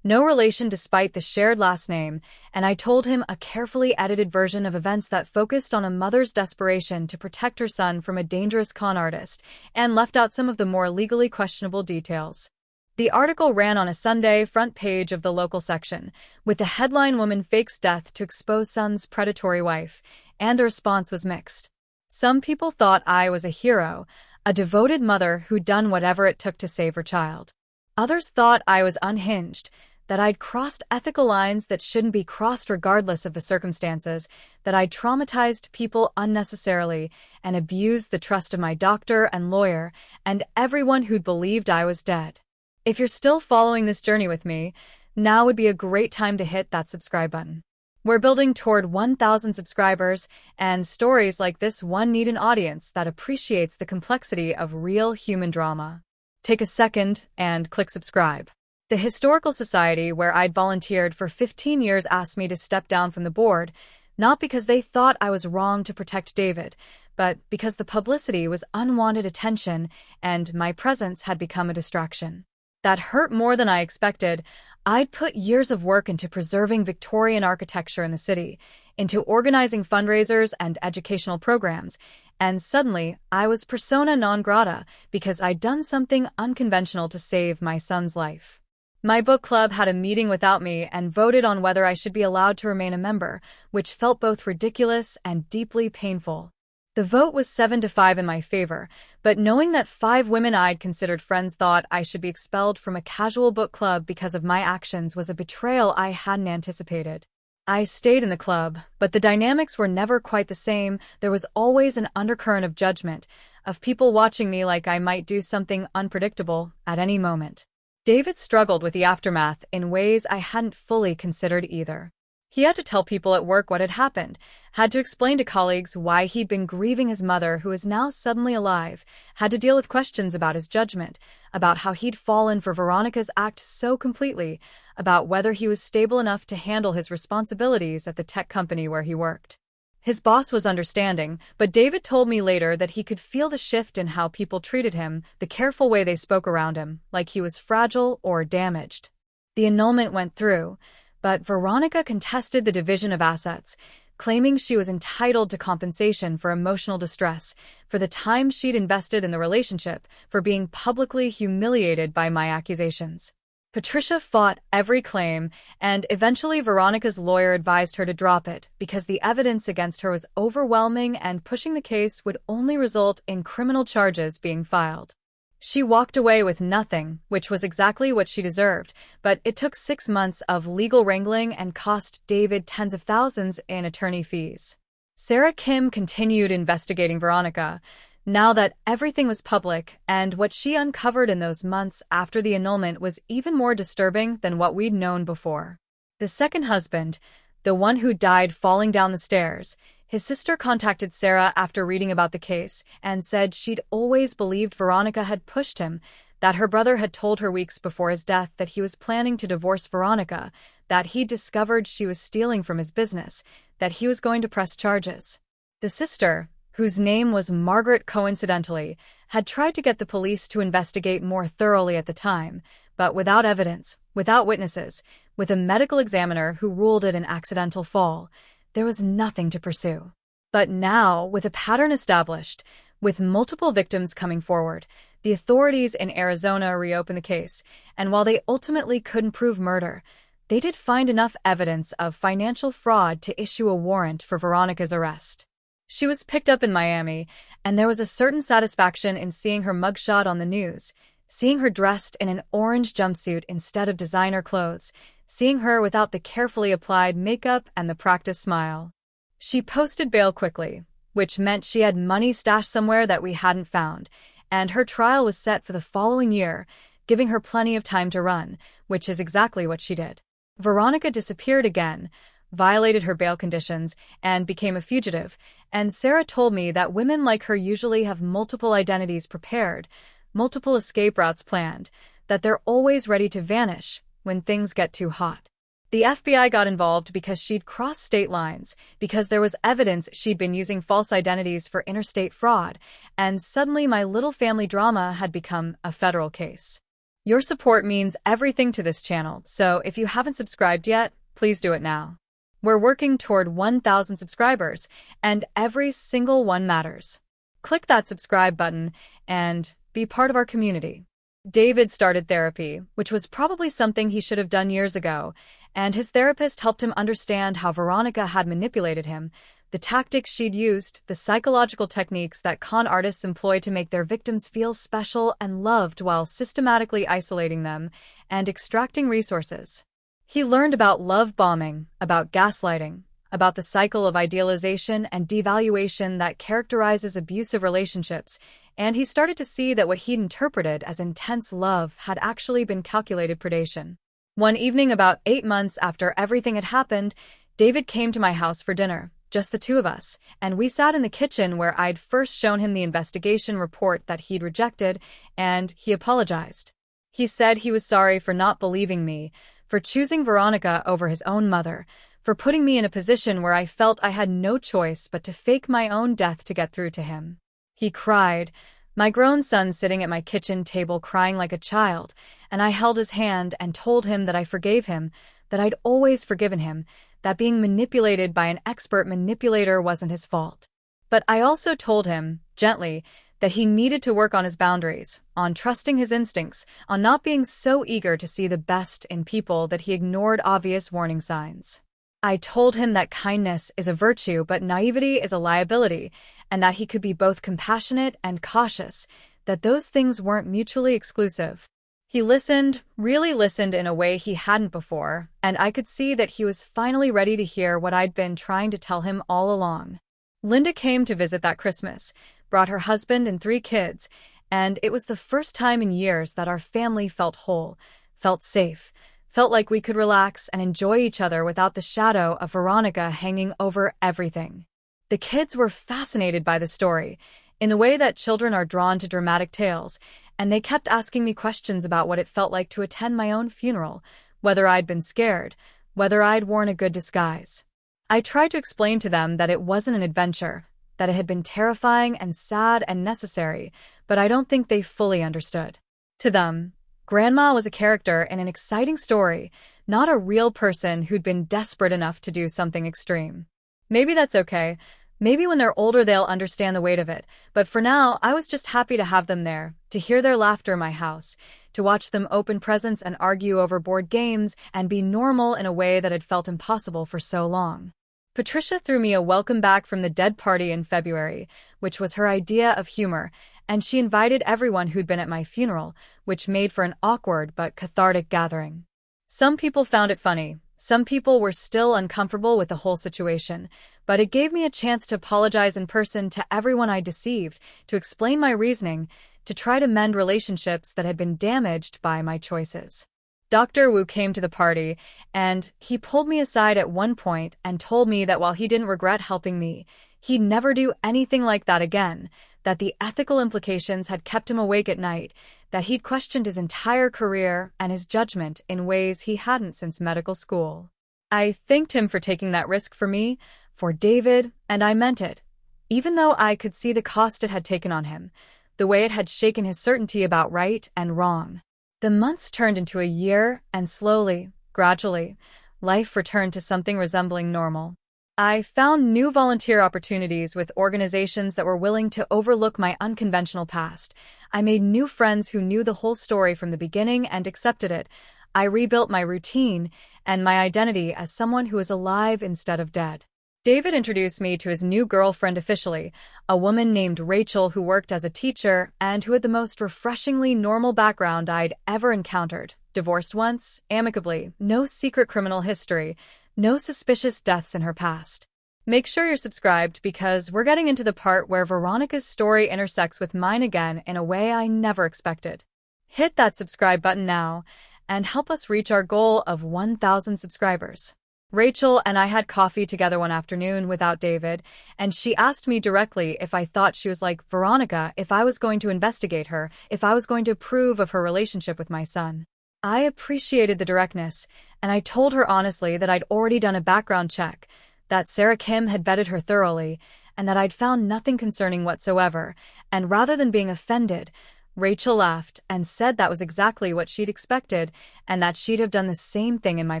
no relation despite the shared last name, and I told him a carefully edited version of events that focused on a mother's desperation to protect her son from a dangerous con artist, and left out some of the more legally questionable details. The article ran on a Sunday front page of the local section, with the headline "Woman Fakes Death to Expose Son's Predatory Wife," and the response was mixed. Some people thought I was a hero, a devoted mother who'd done whatever it took to save her child. Others thought I was unhinged, that I'd crossed ethical lines that shouldn't be crossed regardless of the circumstances, that I'd traumatized people unnecessarily and abused the trust of my doctor and lawyer and everyone who'd believed I was dead. If you're still following this journey with me, now would be a great time to hit that subscribe button. We're building toward 1,000 subscribers, and stories like this one need an audience that appreciates the complexity of real human drama. Take a second and click subscribe. The Historical Society, where I'd volunteered for 15 years, asked me to step down from the board, not because they thought I was wrong to protect David, but because the publicity was unwanted attention and my presence had become a distraction. That hurt more than I expected. I'd put years of work into preserving Victorian architecture in the city, into organizing fundraisers and educational programs, and suddenly I was persona non grata because I'd done something unconventional to save my son's life. My book club had a meeting without me and voted on whether I should be allowed to remain a member, which felt both ridiculous and deeply painful. The vote was 7-5 in my favor, but knowing that 5 women I'd considered friends thought I should be expelled from a casual book club because of my actions was a betrayal I hadn't anticipated. I stayed in the club, but the dynamics were never quite the same. There was always an undercurrent of judgment, of people watching me like I might do something unpredictable at any moment. David struggled with the aftermath in ways I hadn't fully considered either. He had to tell people at work what had happened, had to explain to colleagues why he'd been grieving his mother who is now suddenly alive, had to deal with questions about his judgment, about how he'd fallen for Veronica's act so completely, about whether he was stable enough to handle his responsibilities at the tech company where he worked. His boss was understanding, but David told me later that he could feel the shift in how people treated him, the careful way they spoke around him, like he was fragile or damaged. The annulment went through, but Veronica contested the division of assets, claiming she was entitled to compensation for emotional distress, for the time she'd invested in the relationship, for being publicly humiliated by my accusations. Patricia fought every claim, and eventually Veronica's lawyer advised her to drop it because the evidence against her was overwhelming and pushing the case would only result in criminal charges being filed. She walked away with nothing, which was exactly what she deserved, but it took 6 months of legal wrangling and cost David tens of thousands in attorney fees. Sarah Kim continued investigating Veronica, now that everything was public, and what she uncovered in those months after the annulment was even more disturbing than what we'd known before. The second husband, the one who died falling down the stairs, his sister contacted Sarah after reading about the case and said she'd always believed Veronica had pushed him, that her brother had told her weeks before his death that he was planning to divorce Veronica, that he'd discovered she was stealing from his business, that he was going to press charges. The sister, whose name was Margaret coincidentally, had tried to get the police to investigate more thoroughly at the time, but without evidence, without witnesses, with a medical examiner who ruled it an accidental fall, there was nothing to pursue. But now, with a pattern established, with multiple victims coming forward, the authorities in Arizona reopened the case, and while they ultimately couldn't prove murder, they did find enough evidence of financial fraud to issue a warrant for Veronica's arrest. She was picked up in Miami, and there was a certain satisfaction in seeing her mugshot on the news, seeing her dressed in an orange jumpsuit instead of designer clothes, seeing her without the carefully applied makeup and the practiced smile. She posted bail quickly, which meant she had money stashed somewhere that we hadn't found, and her trial was set for the following year, giving her plenty of time to run, which is exactly what she did. Veronica disappeared again, violated her bail conditions, and became a fugitive, and Sarah told me that women like her usually have multiple identities prepared, multiple escape routes planned, that they're always ready to vanish when things get too hot. The FBI got involved because she'd crossed state lines, because there was evidence she'd been using false identities for interstate fraud, and suddenly my little family drama had become a federal case. Your support means everything to this channel, so if you haven't subscribed yet, please do it now. We're working toward 1,000 subscribers, and every single one matters. Click that subscribe button and be part of our community. David started therapy, which was probably something he should have done years ago, and his therapist helped him understand how Veronica had manipulated him, the tactics she'd used, the psychological techniques that con artists employ to make their victims feel special and loved while systematically isolating them and extracting resources. He learned about love bombing, about gaslighting, about the cycle of idealization and devaluation that characterizes abusive relationships, and he started to see that what he'd interpreted as intense love had actually been calculated predation. One evening about 8 months after everything had happened, David came to my house for dinner, just the two of us, and we sat in the kitchen where I'd first shown him the investigation report that he'd rejected, and he apologized. He said he was sorry for not believing me, for choosing Veronica over his own mother, for putting me in a position where I felt I had no choice but to fake my own death to get through to him. He cried, my grown son sitting at my kitchen table crying like a child, and I held his hand and told him that I forgave him, that I'd always forgiven him, that being manipulated by an expert manipulator wasn't his fault. But I also told him, gently, that he needed to work on his boundaries, on trusting his instincts, on not being so eager to see the best in people that he ignored obvious warning signs. I told him that kindness is a virtue but naivety is a liability, and that he could be both compassionate and cautious, that those things weren't mutually exclusive. He listened, really listened in a way he hadn't before, and I could see that he was finally ready to hear what I'd been trying to tell him all along. Linda came to visit that Christmas, brought her husband and 3 kids, and it was the first time in years that our family felt whole, felt safe, felt like we could relax and enjoy each other without the shadow of Veronica hanging over everything. The kids were fascinated by the story, in the way that children are drawn to dramatic tales, and they kept asking me questions about what it felt like to attend my own funeral, whether I'd been scared, whether I'd worn a good disguise. I tried to explain to them that it wasn't an adventure, that it had been terrifying and sad and necessary, but I don't think they fully understood. To them, Grandma was a character in an exciting story, not a real person who'd been desperate enough to do something extreme. Maybe that's okay, Maybe when they're older they'll understand the weight of it, but for now I was just happy to have them there, to hear their laughter in my house, to watch them open presents and argue over board games and be normal in a way that had felt impossible for so long. Patricia threw me a welcome back from the dead party in February, which was her idea of humor, and she invited everyone who'd been at my funeral, which made for an awkward but cathartic gathering. Some people found it funny. Some people were still uncomfortable with the whole situation, but it gave me a chance to apologize in person to everyone I deceived, to explain my reasoning, to try to mend relationships that had been damaged by my choices. Dr. Wu came to the party, and he pulled me aside at one point and told me that while he didn't regret helping me, he'd never do anything like that again, that the ethical implications had kept him awake at night, that he'd questioned his entire career and his judgment in ways he hadn't since medical school. I thanked him for taking that risk for me, for David, and I meant it. Even though I could see the cost it had taken on him, the way it had shaken his certainty about right and wrong. The months turned into a year, and slowly, gradually, life returned to something resembling normal. I found new volunteer opportunities with organizations that were willing to overlook my unconventional past. I made new friends who knew the whole story from the beginning and accepted it. I rebuilt my routine and my identity as someone who is alive instead of dead. David introduced me to his new girlfriend officially, a woman named Rachel who worked as a teacher and who had the most refreshingly normal background I'd ever encountered. Divorced once, amicably, no secret criminal history, no suspicious deaths in her past. Make sure you're subscribed because we're getting into the part where Veronica's story intersects with mine again in a way I never expected. Hit that subscribe button now and help us reach our goal of 1,000 subscribers. Rachel and I had coffee together one afternoon without David, and she asked me directly if I thought she was like Veronica, if I was going to investigate her, if I was going to approve of her relationship with my son. I appreciated the directness, and I told her honestly that I'd already done a background check, that Sarah Kim had vetted her thoroughly, and that I'd found nothing concerning whatsoever, and rather than being offended, Rachel laughed and said that was exactly what she'd expected, and that she'd have done the same thing in my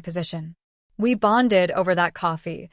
position. We bonded over that coffee,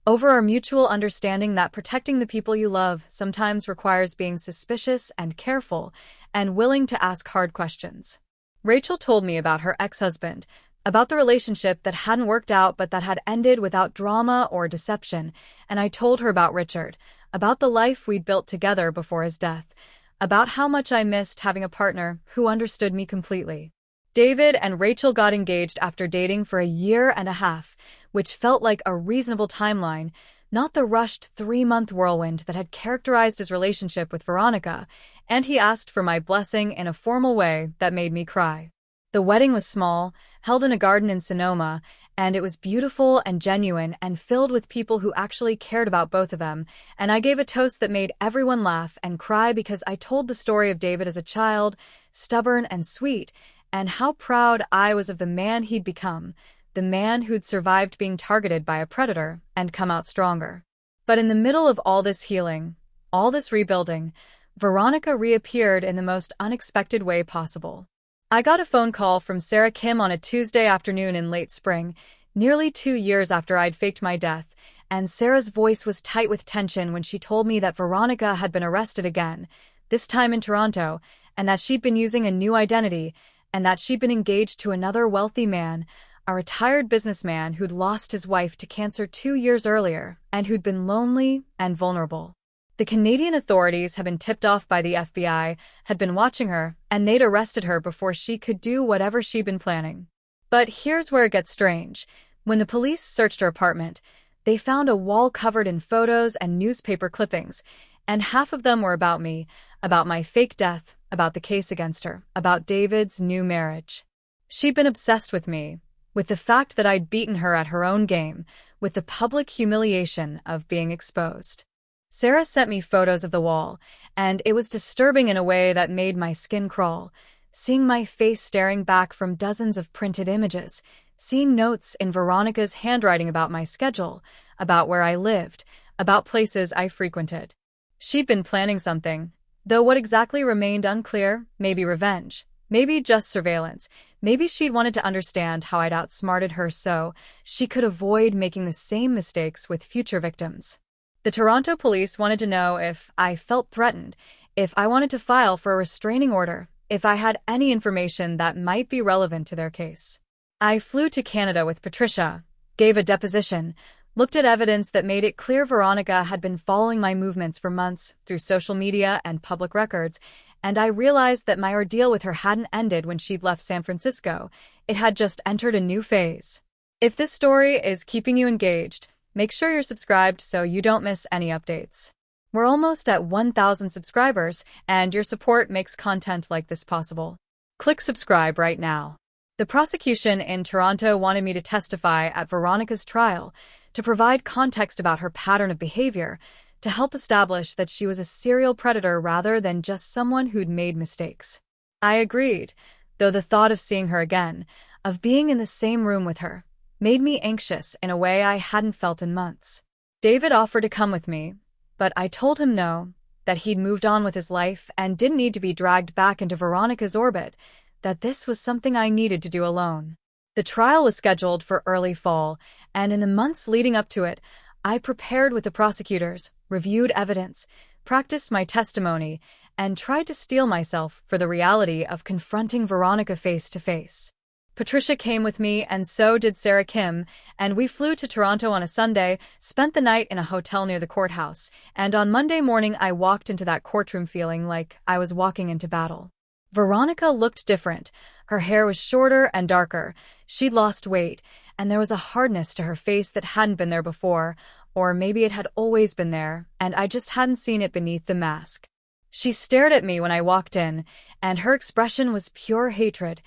over our mutual understanding that protecting the people you love sometimes requires being suspicious and careful, and willing to ask hard questions. Rachel told me about her ex-husband, about the relationship that hadn't worked out but that had ended without drama or deception, and I told her about Richard, about the life we'd built together before his death, about how much I missed having a partner who understood me completely. David and Rachel got engaged after dating for a year and a half, which felt like a reasonable timeline, not the rushed 3-month whirlwind that had characterized his relationship with Veronica, and he asked for my blessing in a formal way that made me cry. The wedding was small, held in a garden in Sonoma, and it was beautiful and genuine and filled with people who actually cared about both of them, and I gave a toast that made everyone laugh and cry because I told the story of David as a child, stubborn and sweet, and how proud I was of the man he'd become, the man who'd survived being targeted by a predator and come out stronger. But in the middle of all this healing, all this rebuilding, Veronica reappeared in the most unexpected way possible. I got a phone call from Sarah Kim on a Tuesday afternoon in late spring, nearly 2 years after I'd faked my death, and Sarah's voice was tight with tension when she told me that Veronica had been arrested again, this time in Toronto, and that she'd been using a new identity, and that she'd been engaged to another wealthy man, a retired businessman who'd lost his wife to cancer 2 years earlier and who'd been lonely and vulnerable. The Canadian authorities had been tipped off by the FBI, had been watching her, and they'd arrested her before she could do whatever she'd been planning. But here's where it gets strange. When the police searched her apartment, they found a wall covered in photos and newspaper clippings, and half of them were about me, about my fake death, about the case against her, about David's new marriage. She'd been obsessed with me, with the fact that I'd beaten her at her own game, with the public humiliation of being exposed. Sarah sent me photos of the wall, and it was disturbing in a way that made my skin crawl, seeing my face staring back from dozens of printed images, seeing notes in Veronica's handwriting about my schedule, about where I lived, about places I frequented. She'd been planning something, though what exactly remained unclear, maybe revenge, maybe just surveillance, maybe she'd wanted to understand how I'd outsmarted her so she could avoid making the same mistakes with future victims. The Toronto police wanted to know if I felt threatened, if I wanted to file for a restraining order, if I had any information that might be relevant to their case. I flew to Canada with Patricia, gave a deposition, looked at evidence that made it clear Veronica had been following my movements for months through social media and public records, and I realized that my ordeal with her hadn't ended when she'd left San Francisco. It had just entered a new phase. If this story is keeping you engaged, make sure you're subscribed so you don't miss any updates. We're almost at 1,000 subscribers, and your support makes content like this possible. Click subscribe right now. The prosecution in Toronto wanted me to testify at Veronica's trial to provide context about her pattern of behavior, to help establish that she was a serial predator rather than just someone who'd made mistakes. I agreed, though the thought of seeing her again, of being in the same room with her, made me anxious in a way I hadn't felt in months. David offered to come with me, but I told him no, that he'd moved on with his life and didn't need to be dragged back into Veronica's orbit, that this was something I needed to do alone. The trial was scheduled for early fall, and in the months leading up to it, I prepared with the prosecutors, reviewed evidence, practiced my testimony, and tried to steel myself for the reality of confronting Veronica face to face. Patricia came with me, and so did Sarah Kim, and we flew to Toronto on a Sunday, spent the night in a hotel near the courthouse, and on Monday morning I walked into that courtroom feeling like I was walking into battle. Veronica looked different. Her hair was shorter and darker, she'd lost weight, and there was a hardness to her face that hadn't been there before, or maybe it had always been there, and I just hadn't seen it beneath the mask. She stared at me when I walked in, and her expression was pure hatred.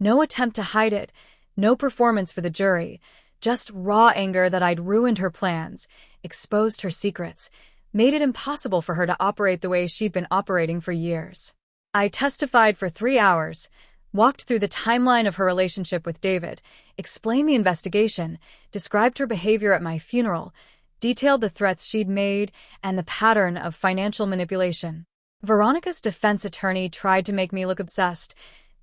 No attempt to hide it, no performance for the jury, just raw anger that I'd ruined her plans, exposed her secrets, made it impossible for her to operate the way she'd been operating for years. I testified for 3 hours, walked through the timeline of her relationship with David, explained the investigation, described her behavior at my funeral, detailed the threats she'd made, and the pattern of financial manipulation. Veronica's defense attorney tried to make me look obsessed,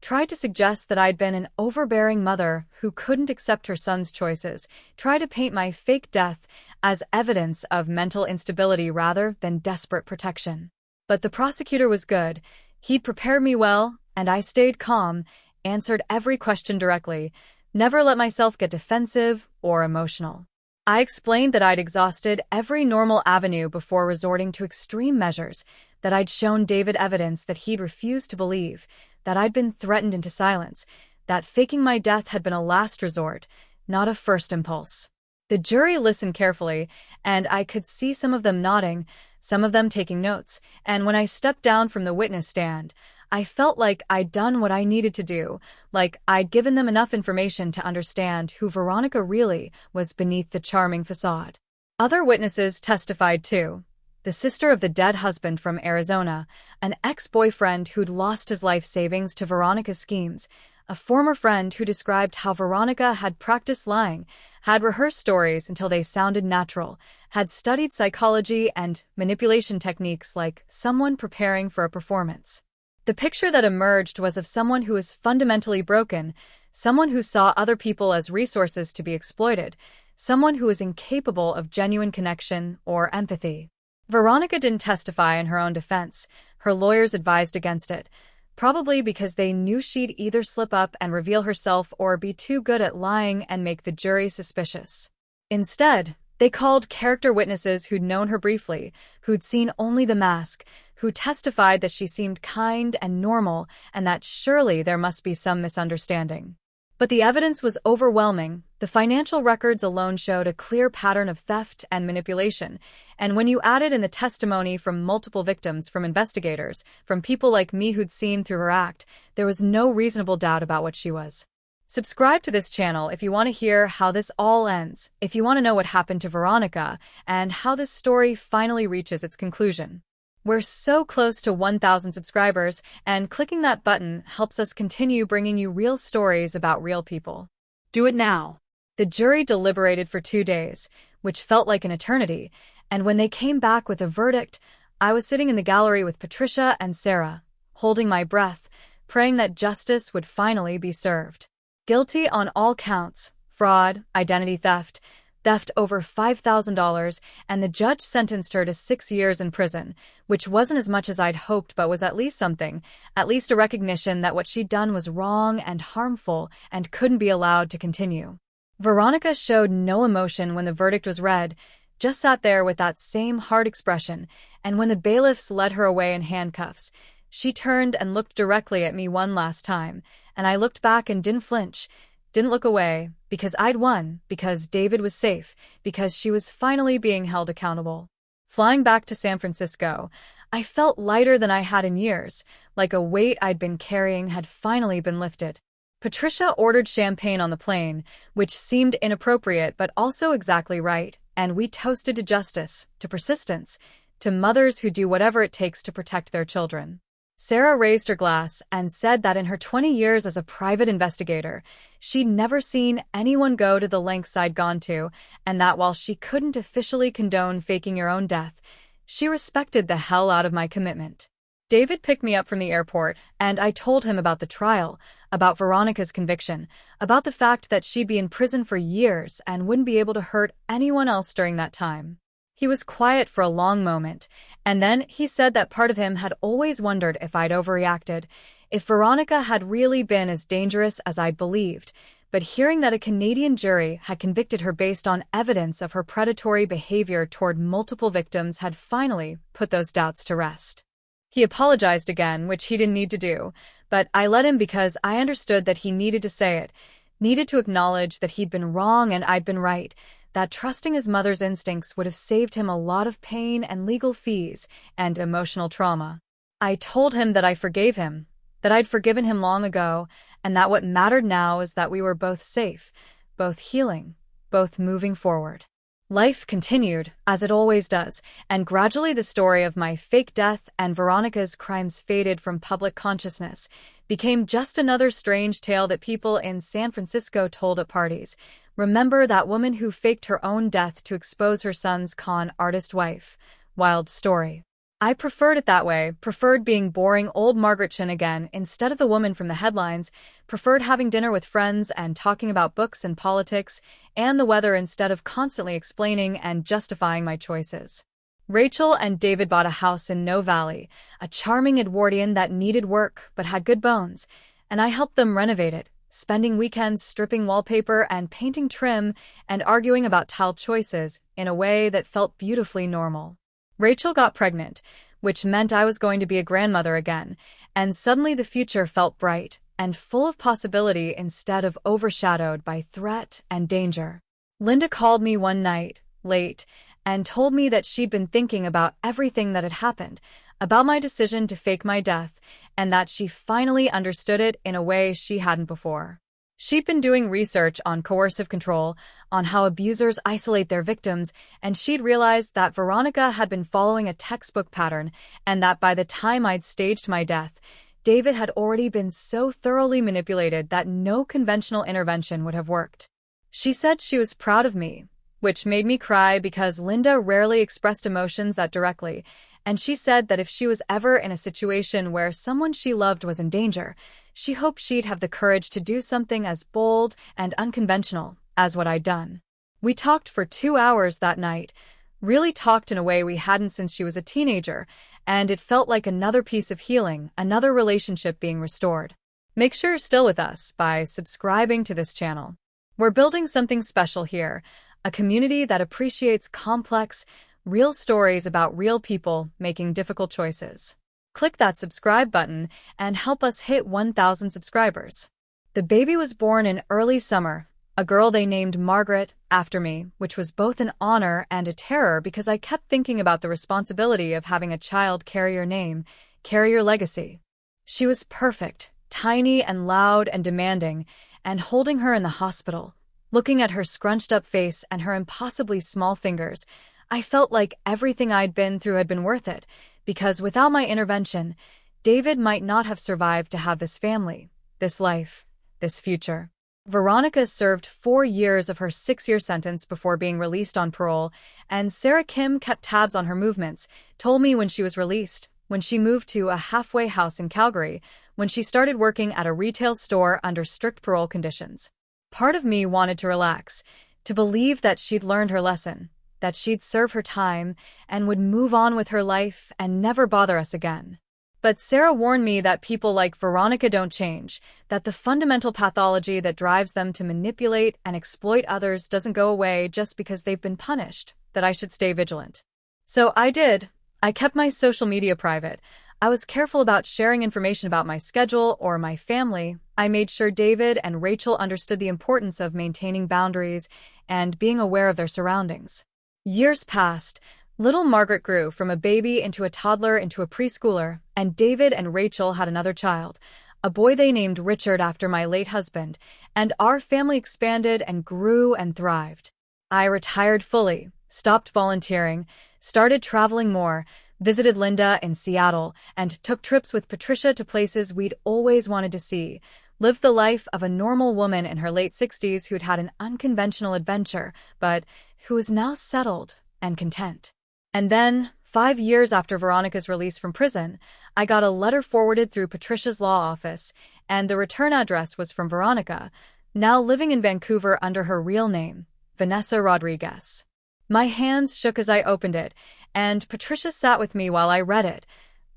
tried to suggest that I'd been an overbearing mother who couldn't accept her son's choices, tried to paint my fake death as evidence of mental instability rather than desperate protection. But the prosecutor was good. He'd prepared me well, and I stayed calm, answered every question directly, never let myself get defensive or emotional. I explained that I'd exhausted every normal avenue before resorting to extreme measures, that I'd shown David evidence that he'd refused to believe, that I'd been threatened into silence, that faking my death had been a last resort, not a first impulse. The jury listened carefully, and I could see some of them nodding, some of them taking notes, and when I stepped down from the witness stand, I felt like I'd done what I needed to do, like I'd given them enough information to understand who Veronica really was beneath the charming facade. Other witnesses testified too. The sister of the dead husband from Arizona, an ex-boyfriend who'd lost his life savings to Veronica's schemes, a former friend who described how Veronica had practiced lying, had rehearsed stories until they sounded natural, had studied psychology and manipulation techniques like someone preparing for a performance. The picture that emerged was of someone who was fundamentally broken, someone who saw other people as resources to be exploited, someone who was incapable of genuine connection or empathy. Veronica didn't testify in her own defense. Her lawyers advised against it, probably because they knew she'd either slip up and reveal herself or be too good at lying and make the jury suspicious. Instead, they called character witnesses who'd known her briefly, who'd seen only the mask, who testified that she seemed kind and normal and that surely there must be some misunderstanding. But the evidence was overwhelming. The financial records alone showed a clear pattern of theft and manipulation, and when you added in the testimony from multiple victims, from investigators, from people like me who'd seen through her act, there was no reasonable doubt about what she was. Subscribe to this channel if you want to hear how this all ends, if you want to know what happened to Veronica, and how this story finally reaches its conclusion. We're so close to 1,000 subscribers, and clicking that button helps us continue bringing you real stories about real people. Do it now. The jury deliberated for 2 days, which felt like an eternity, and when they came back with a verdict, I was sitting in the gallery with Patricia and Sarah, holding my breath, praying that justice would finally be served. Guilty on all counts: fraud, identity theft, theft over $5,000, and the judge sentenced her to 6 years in prison, which wasn't as much as I'd hoped but was at least something, at least a recognition that what she'd done was wrong and harmful and couldn't be allowed to continue. Veronica showed no emotion when the verdict was read, just sat there with that same hard expression, and when the bailiffs led her away in handcuffs, she turned and looked directly at me one last time, and I looked back and didn't flinch, didn't look away, because I'd won, because David was safe, because she was finally being held accountable. Flying back to San Francisco, I felt lighter than I had in years, like a weight I'd been carrying had finally been lifted. Patricia ordered champagne on the plane, which seemed inappropriate but also exactly right, and we toasted to justice, to persistence, to mothers who do whatever it takes to protect their children. Sarah raised her glass and said that in her 20 years as a private investigator, she'd never seen anyone go to the lengths I'd gone to, and that while she couldn't officially condone faking your own death, she respected the hell out of my commitment. David picked me up from the airport, and I told him about the trial, about Veronica's conviction, about the fact that she'd be in prison for years and wouldn't be able to hurt anyone else during that time. He was quiet for a long moment, and then he said that part of him had always wondered if I'd overreacted, if Veronica had really been as dangerous as I'd believed, but hearing that a Canadian jury had convicted her based on evidence of her predatory behavior toward multiple victims had finally put those doubts to rest. He apologized again, which he didn't need to do, but I let him because I understood that he needed to say it, needed to acknowledge that he'd been wrong and I'd been right, that trusting his mother's instincts would have saved him a lot of pain and legal fees and emotional trauma. I told him that I forgave him, that I'd forgiven him long ago, and that what mattered now is that we were both safe, both healing, both moving forward. Life continued, as it always does, and gradually the story of my fake death and Veronica's crimes faded from public consciousness, became just another strange tale that people in San Francisco told at parties. Remember that woman who faked her own death to expose her son's con artist wife. Wild story. I preferred it that way, preferred being boring old Margaret Chin again instead of the woman from the headlines, preferred having dinner with friends and talking about books and politics and the weather instead of constantly explaining and justifying my choices. Rachel and David bought a house in No Valley, a charming Edwardian that needed work but had good bones, and I helped them renovate it, spending weekends stripping wallpaper and painting trim and arguing about tile choices in a way that felt beautifully normal. Rachel got pregnant, which meant I was going to be a grandmother again, and suddenly the future felt bright and full of possibility instead of overshadowed by threat and danger. Linda called me one night, late, and told me that she'd been thinking about everything that had happened, about my decision to fake my death, and that she finally understood it in a way she hadn't before. She'd been doing research on coercive control, on how abusers isolate their victims, and she'd realized that Veronica had been following a textbook pattern, and that by the time I'd staged my death, David had already been so thoroughly manipulated that no conventional intervention would have worked. She said she was proud of me, which made me cry because Linda rarely expressed emotions that directly, and she said that if she was ever in a situation where someone she loved was in danger, she hoped she'd have the courage to do something as bold and unconventional as what I'd done. We talked for 2 hours that night, really talked in a way we hadn't since she was a teenager, and it felt like another piece of healing, another relationship being restored. Make sure you're still with us by subscribing to this channel. We're building something special here, a community that appreciates complex, real stories about real people making difficult choices. Click that subscribe button and help us hit 1,000 subscribers. The baby was born in early summer, a girl they named Margaret after me, which was both an honor and a terror because I kept thinking about the responsibility of having a child carry your name, carry your legacy. She was perfect, tiny and loud and demanding, and holding her in the hospital, looking at her scrunched-up face and her impossibly small fingers, I felt like everything I'd been through had been worth it, because without my intervention, David might not have survived to have this family, this life, this future. Veronica served 4 years of her 6-year sentence before being released on parole, and Sarah Kim kept tabs on her movements, told me when she was released, when she moved to a halfway house in Calgary, when she started working at a retail store under strict parole conditions. Part of me wanted to relax, to believe that she'd learned her lesson, that she'd serve her time and would move on with her life and never bother us again. But Sarah warned me that people like Veronica don't change, that the fundamental pathology that drives them to manipulate and exploit others doesn't go away just because they've been punished, that I should stay vigilant. So I did. I kept my social media private. I was careful about sharing information about my schedule or my family. I made sure David and Rachel understood the importance of maintaining boundaries and being aware of their surroundings. Years passed. Little Margaret grew from a baby into a toddler into a preschooler, and David and Rachel had another child, a boy they named Richard after my late husband, and our family expanded and grew and thrived. I retired fully, stopped volunteering, started traveling more, visited Linda in Seattle, and took trips with Patricia to places we'd always wanted to see, lived the life of a normal woman in her late 60s who'd had an unconventional adventure, but who was now settled and content. And then, 5 years after Veronica's release from prison, I got a letter forwarded through Patricia's law office, and the return address was from Veronica, now living in Vancouver under her real name, Vanessa Rodriguez. My hands shook as I opened it, and Patricia sat with me while I read it,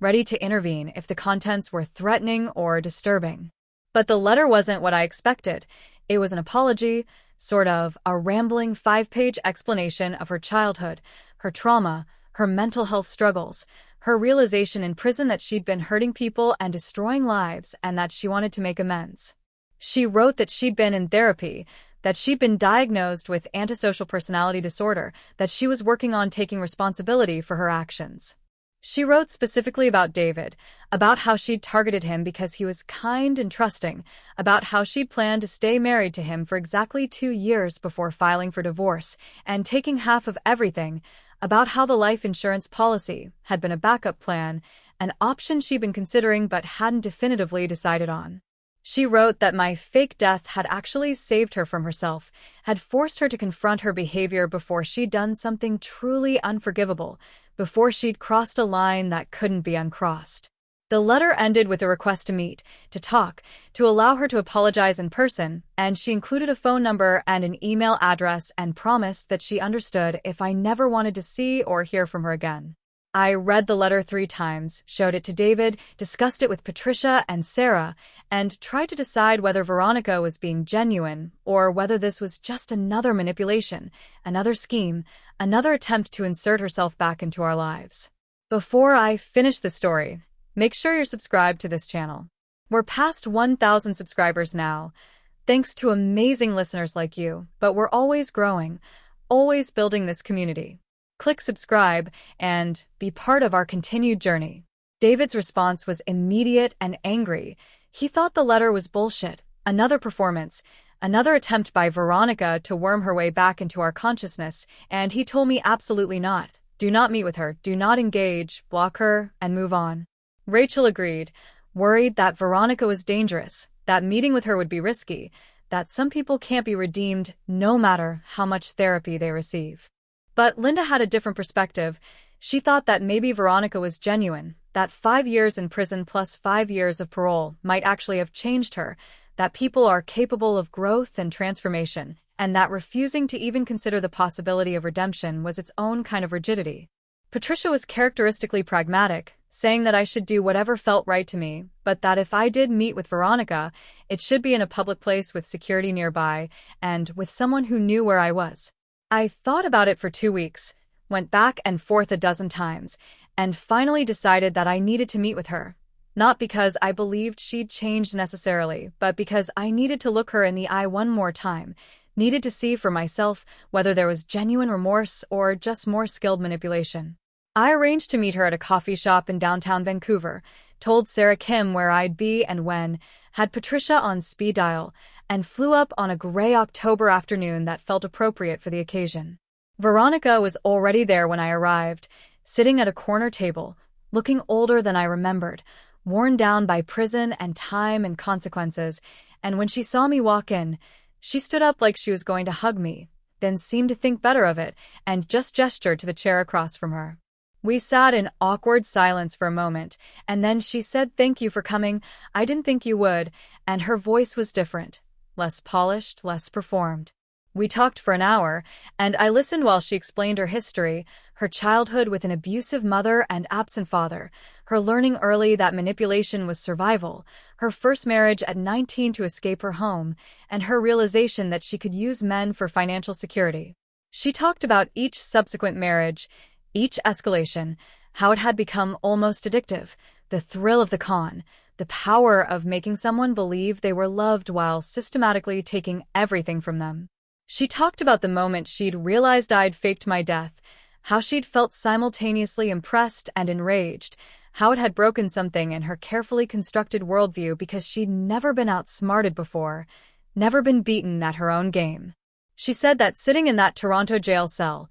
ready to intervene if the contents were threatening or disturbing. But the letter wasn't what I expected. It was an apology, sort of a rambling 5-page explanation of her childhood, her trauma, her mental health struggles, her realization in prison that she'd been hurting people and destroying lives and that she wanted to make amends. She wrote that she'd been in therapy, that she'd been diagnosed with antisocial personality disorder, that she was working on taking responsibility for her actions. She wrote specifically about David, about how she'd targeted him because he was kind and trusting, about how she'd planned to stay married to him for exactly 2 years before filing for divorce and taking half of everything, about how the life insurance policy had been a backup plan, an option she'd been considering but hadn't definitively decided on. She wrote that my fake death had actually saved her from herself, had forced her to confront her behavior before she'd done something truly unforgivable, before she'd crossed a line that couldn't be uncrossed. The letter ended with a request to meet, to talk, to allow her to apologize in person, and she included a phone number and an email address and promised that she understood if I never wanted to see or hear from her again. I read the letter 3 times, showed it to David, discussed it with Patricia and Sarah, and tried to decide whether Veronica was being genuine or whether this was just another manipulation, another scheme, another attempt to insert herself back into our lives. Before I finish the story, make sure you're subscribed to this channel. We're past 1,000 subscribers now, thanks to amazing listeners like you, but we're always growing, always building this community. Click subscribe and be part of our continued journey. David's response was immediate and angry. He thought the letter was bullshit, another performance, another attempt by Veronica to worm her way back into our consciousness, and he told me absolutely not. Do not meet with her, do not engage, block her, and move on. Rachel agreed, worried that Veronica was dangerous, that meeting with her would be risky, that some people can't be redeemed no matter how much therapy they receive. But Linda had a different perspective. She thought that maybe Veronica was genuine, that 5 years in prison plus 5 years of parole might actually have changed her, that people are capable of growth and transformation, and that refusing to even consider the possibility of redemption was its own kind of rigidity. Patricia was characteristically pragmatic, saying that I should do whatever felt right to me, but that if I did meet with Veronica, it should be in a public place with security nearby and with someone who knew where I was. I thought about it for 2 weeks, went back and forth a dozen times, and finally decided that I needed to meet with her. Not because I believed she'd changed necessarily, but because I needed to look her in the eye one more time, needed to see for myself whether there was genuine remorse or just more skilled manipulation. I arranged to meet her at a coffee shop in downtown Vancouver, told Sarah Kim where I'd be and when, had Patricia on speed dial, and flew up on a gray October afternoon that felt appropriate for the occasion. Veronica was already there when I arrived, sitting at a corner table, looking older than I remembered, worn down by prison and time and consequences, and when she saw me walk in, she stood up like she was going to hug me, then seemed to think better of it and just gestured to the chair across from her. We sat in awkward silence for a moment, and then she said, "Thank you for coming. I didn't think you would," and her voice was different, less polished, less performed. We talked for an hour, and I listened while she explained her history, her childhood with an abusive mother and absent father, her learning early that manipulation was survival, her first marriage at 19 to escape her home, and her realization that she could use men for financial security. She talked about each subsequent marriage, each escalation, how it had become almost addictive, the thrill of the con, the power of making someone believe they were loved while systematically taking everything from them. She talked about the moment she'd realized I'd faked my death, how she'd felt simultaneously impressed and enraged, how it had broken something in her carefully constructed worldview because she'd never been outsmarted before, never been beaten at her own game. She said that sitting in that Toronto jail cell,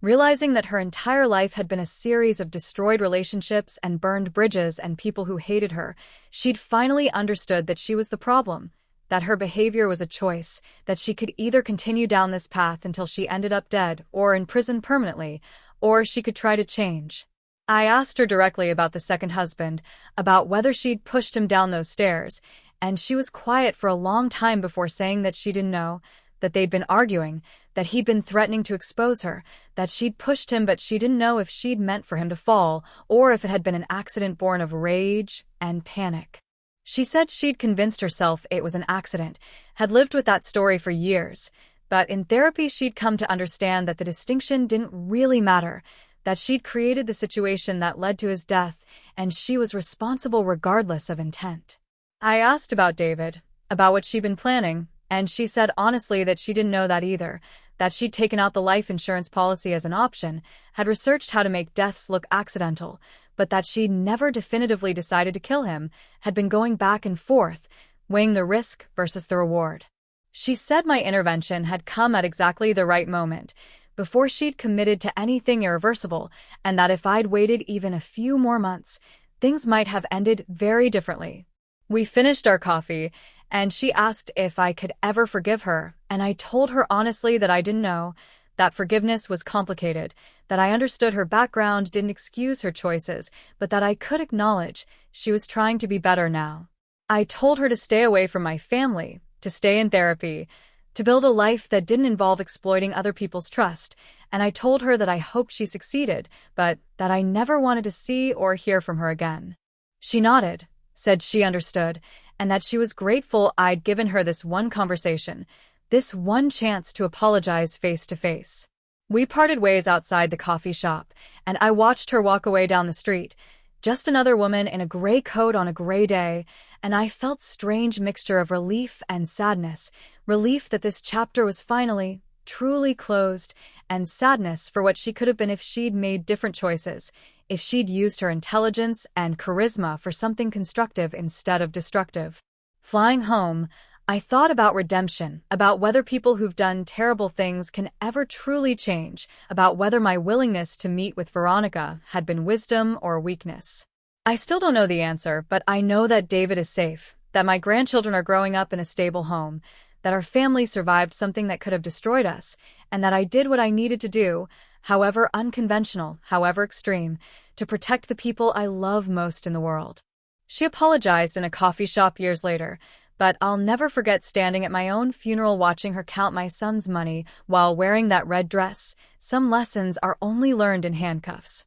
realizing that her entire life had been a series of destroyed relationships and burned bridges and people who hated her, she'd finally understood that she was the problem, that her behavior was a choice, that she could either continue down this path until she ended up dead or in prison permanently, or she could try to change. I asked her directly about the second husband, about whether she'd pushed him down those stairs, and she was quiet for a long time before saying that she didn't know, that they'd been arguing, that he'd been threatening to expose her, that she'd pushed him but she didn't know if she'd meant for him to fall, or if it had been an accident born of rage and panic. She said she'd convinced herself it was an accident, had lived with that story for years, but in therapy she'd come to understand that the distinction didn't really matter, that she'd created the situation that led to his death, and she was responsible regardless of intent. I asked about David, about what she'd been planning, and she said honestly that she didn't know that either, that she'd taken out the life insurance policy as an option, had researched how to make deaths look accidental, but that she'd never definitively decided to kill him, had been going back and forth, weighing the risk versus the reward. She said my intervention had come at exactly the right moment, before she'd committed to anything irreversible, and that if I'd waited even a few more months, things might have ended very differently. We finished our coffee, and she asked if I could ever forgive her, and I told her honestly that I didn't know, that forgiveness was complicated, that I understood her background didn't excuse her choices, but that I could acknowledge she was trying to be better now. I told her to stay away from my family, to stay in therapy, to build a life that didn't involve exploiting other people's trust, and I told her that I hoped she succeeded, but that I never wanted to see or hear from her again. She nodded, said she understood, and that she was grateful I'd given her this one conversation, this one chance to apologize face to face. We parted ways outside the coffee shop, and I watched her walk away down the street, just another woman in a gray coat on a gray day, and I felt strange mixture of relief and sadness, relief that this chapter was finally, truly closed, and sadness for what she could have been if she'd made different choices, if she'd used her intelligence and charisma for something constructive instead of destructive. Flying home, I thought about redemption, about whether people who've done terrible things can ever truly change, about whether my willingness to meet with Veronica had been wisdom or weakness. I still don't know the answer, but I know that David is safe, that my grandchildren are growing up in a stable home, that our family survived something that could have destroyed us, and that I did what I needed to do, however unconventional, however extreme, to protect the people I love most in the world. She apologized in a coffee shop years later, but I'll never forget standing at my own funeral watching her count my son's money while wearing that red dress. Some lessons are only learned in handcuffs.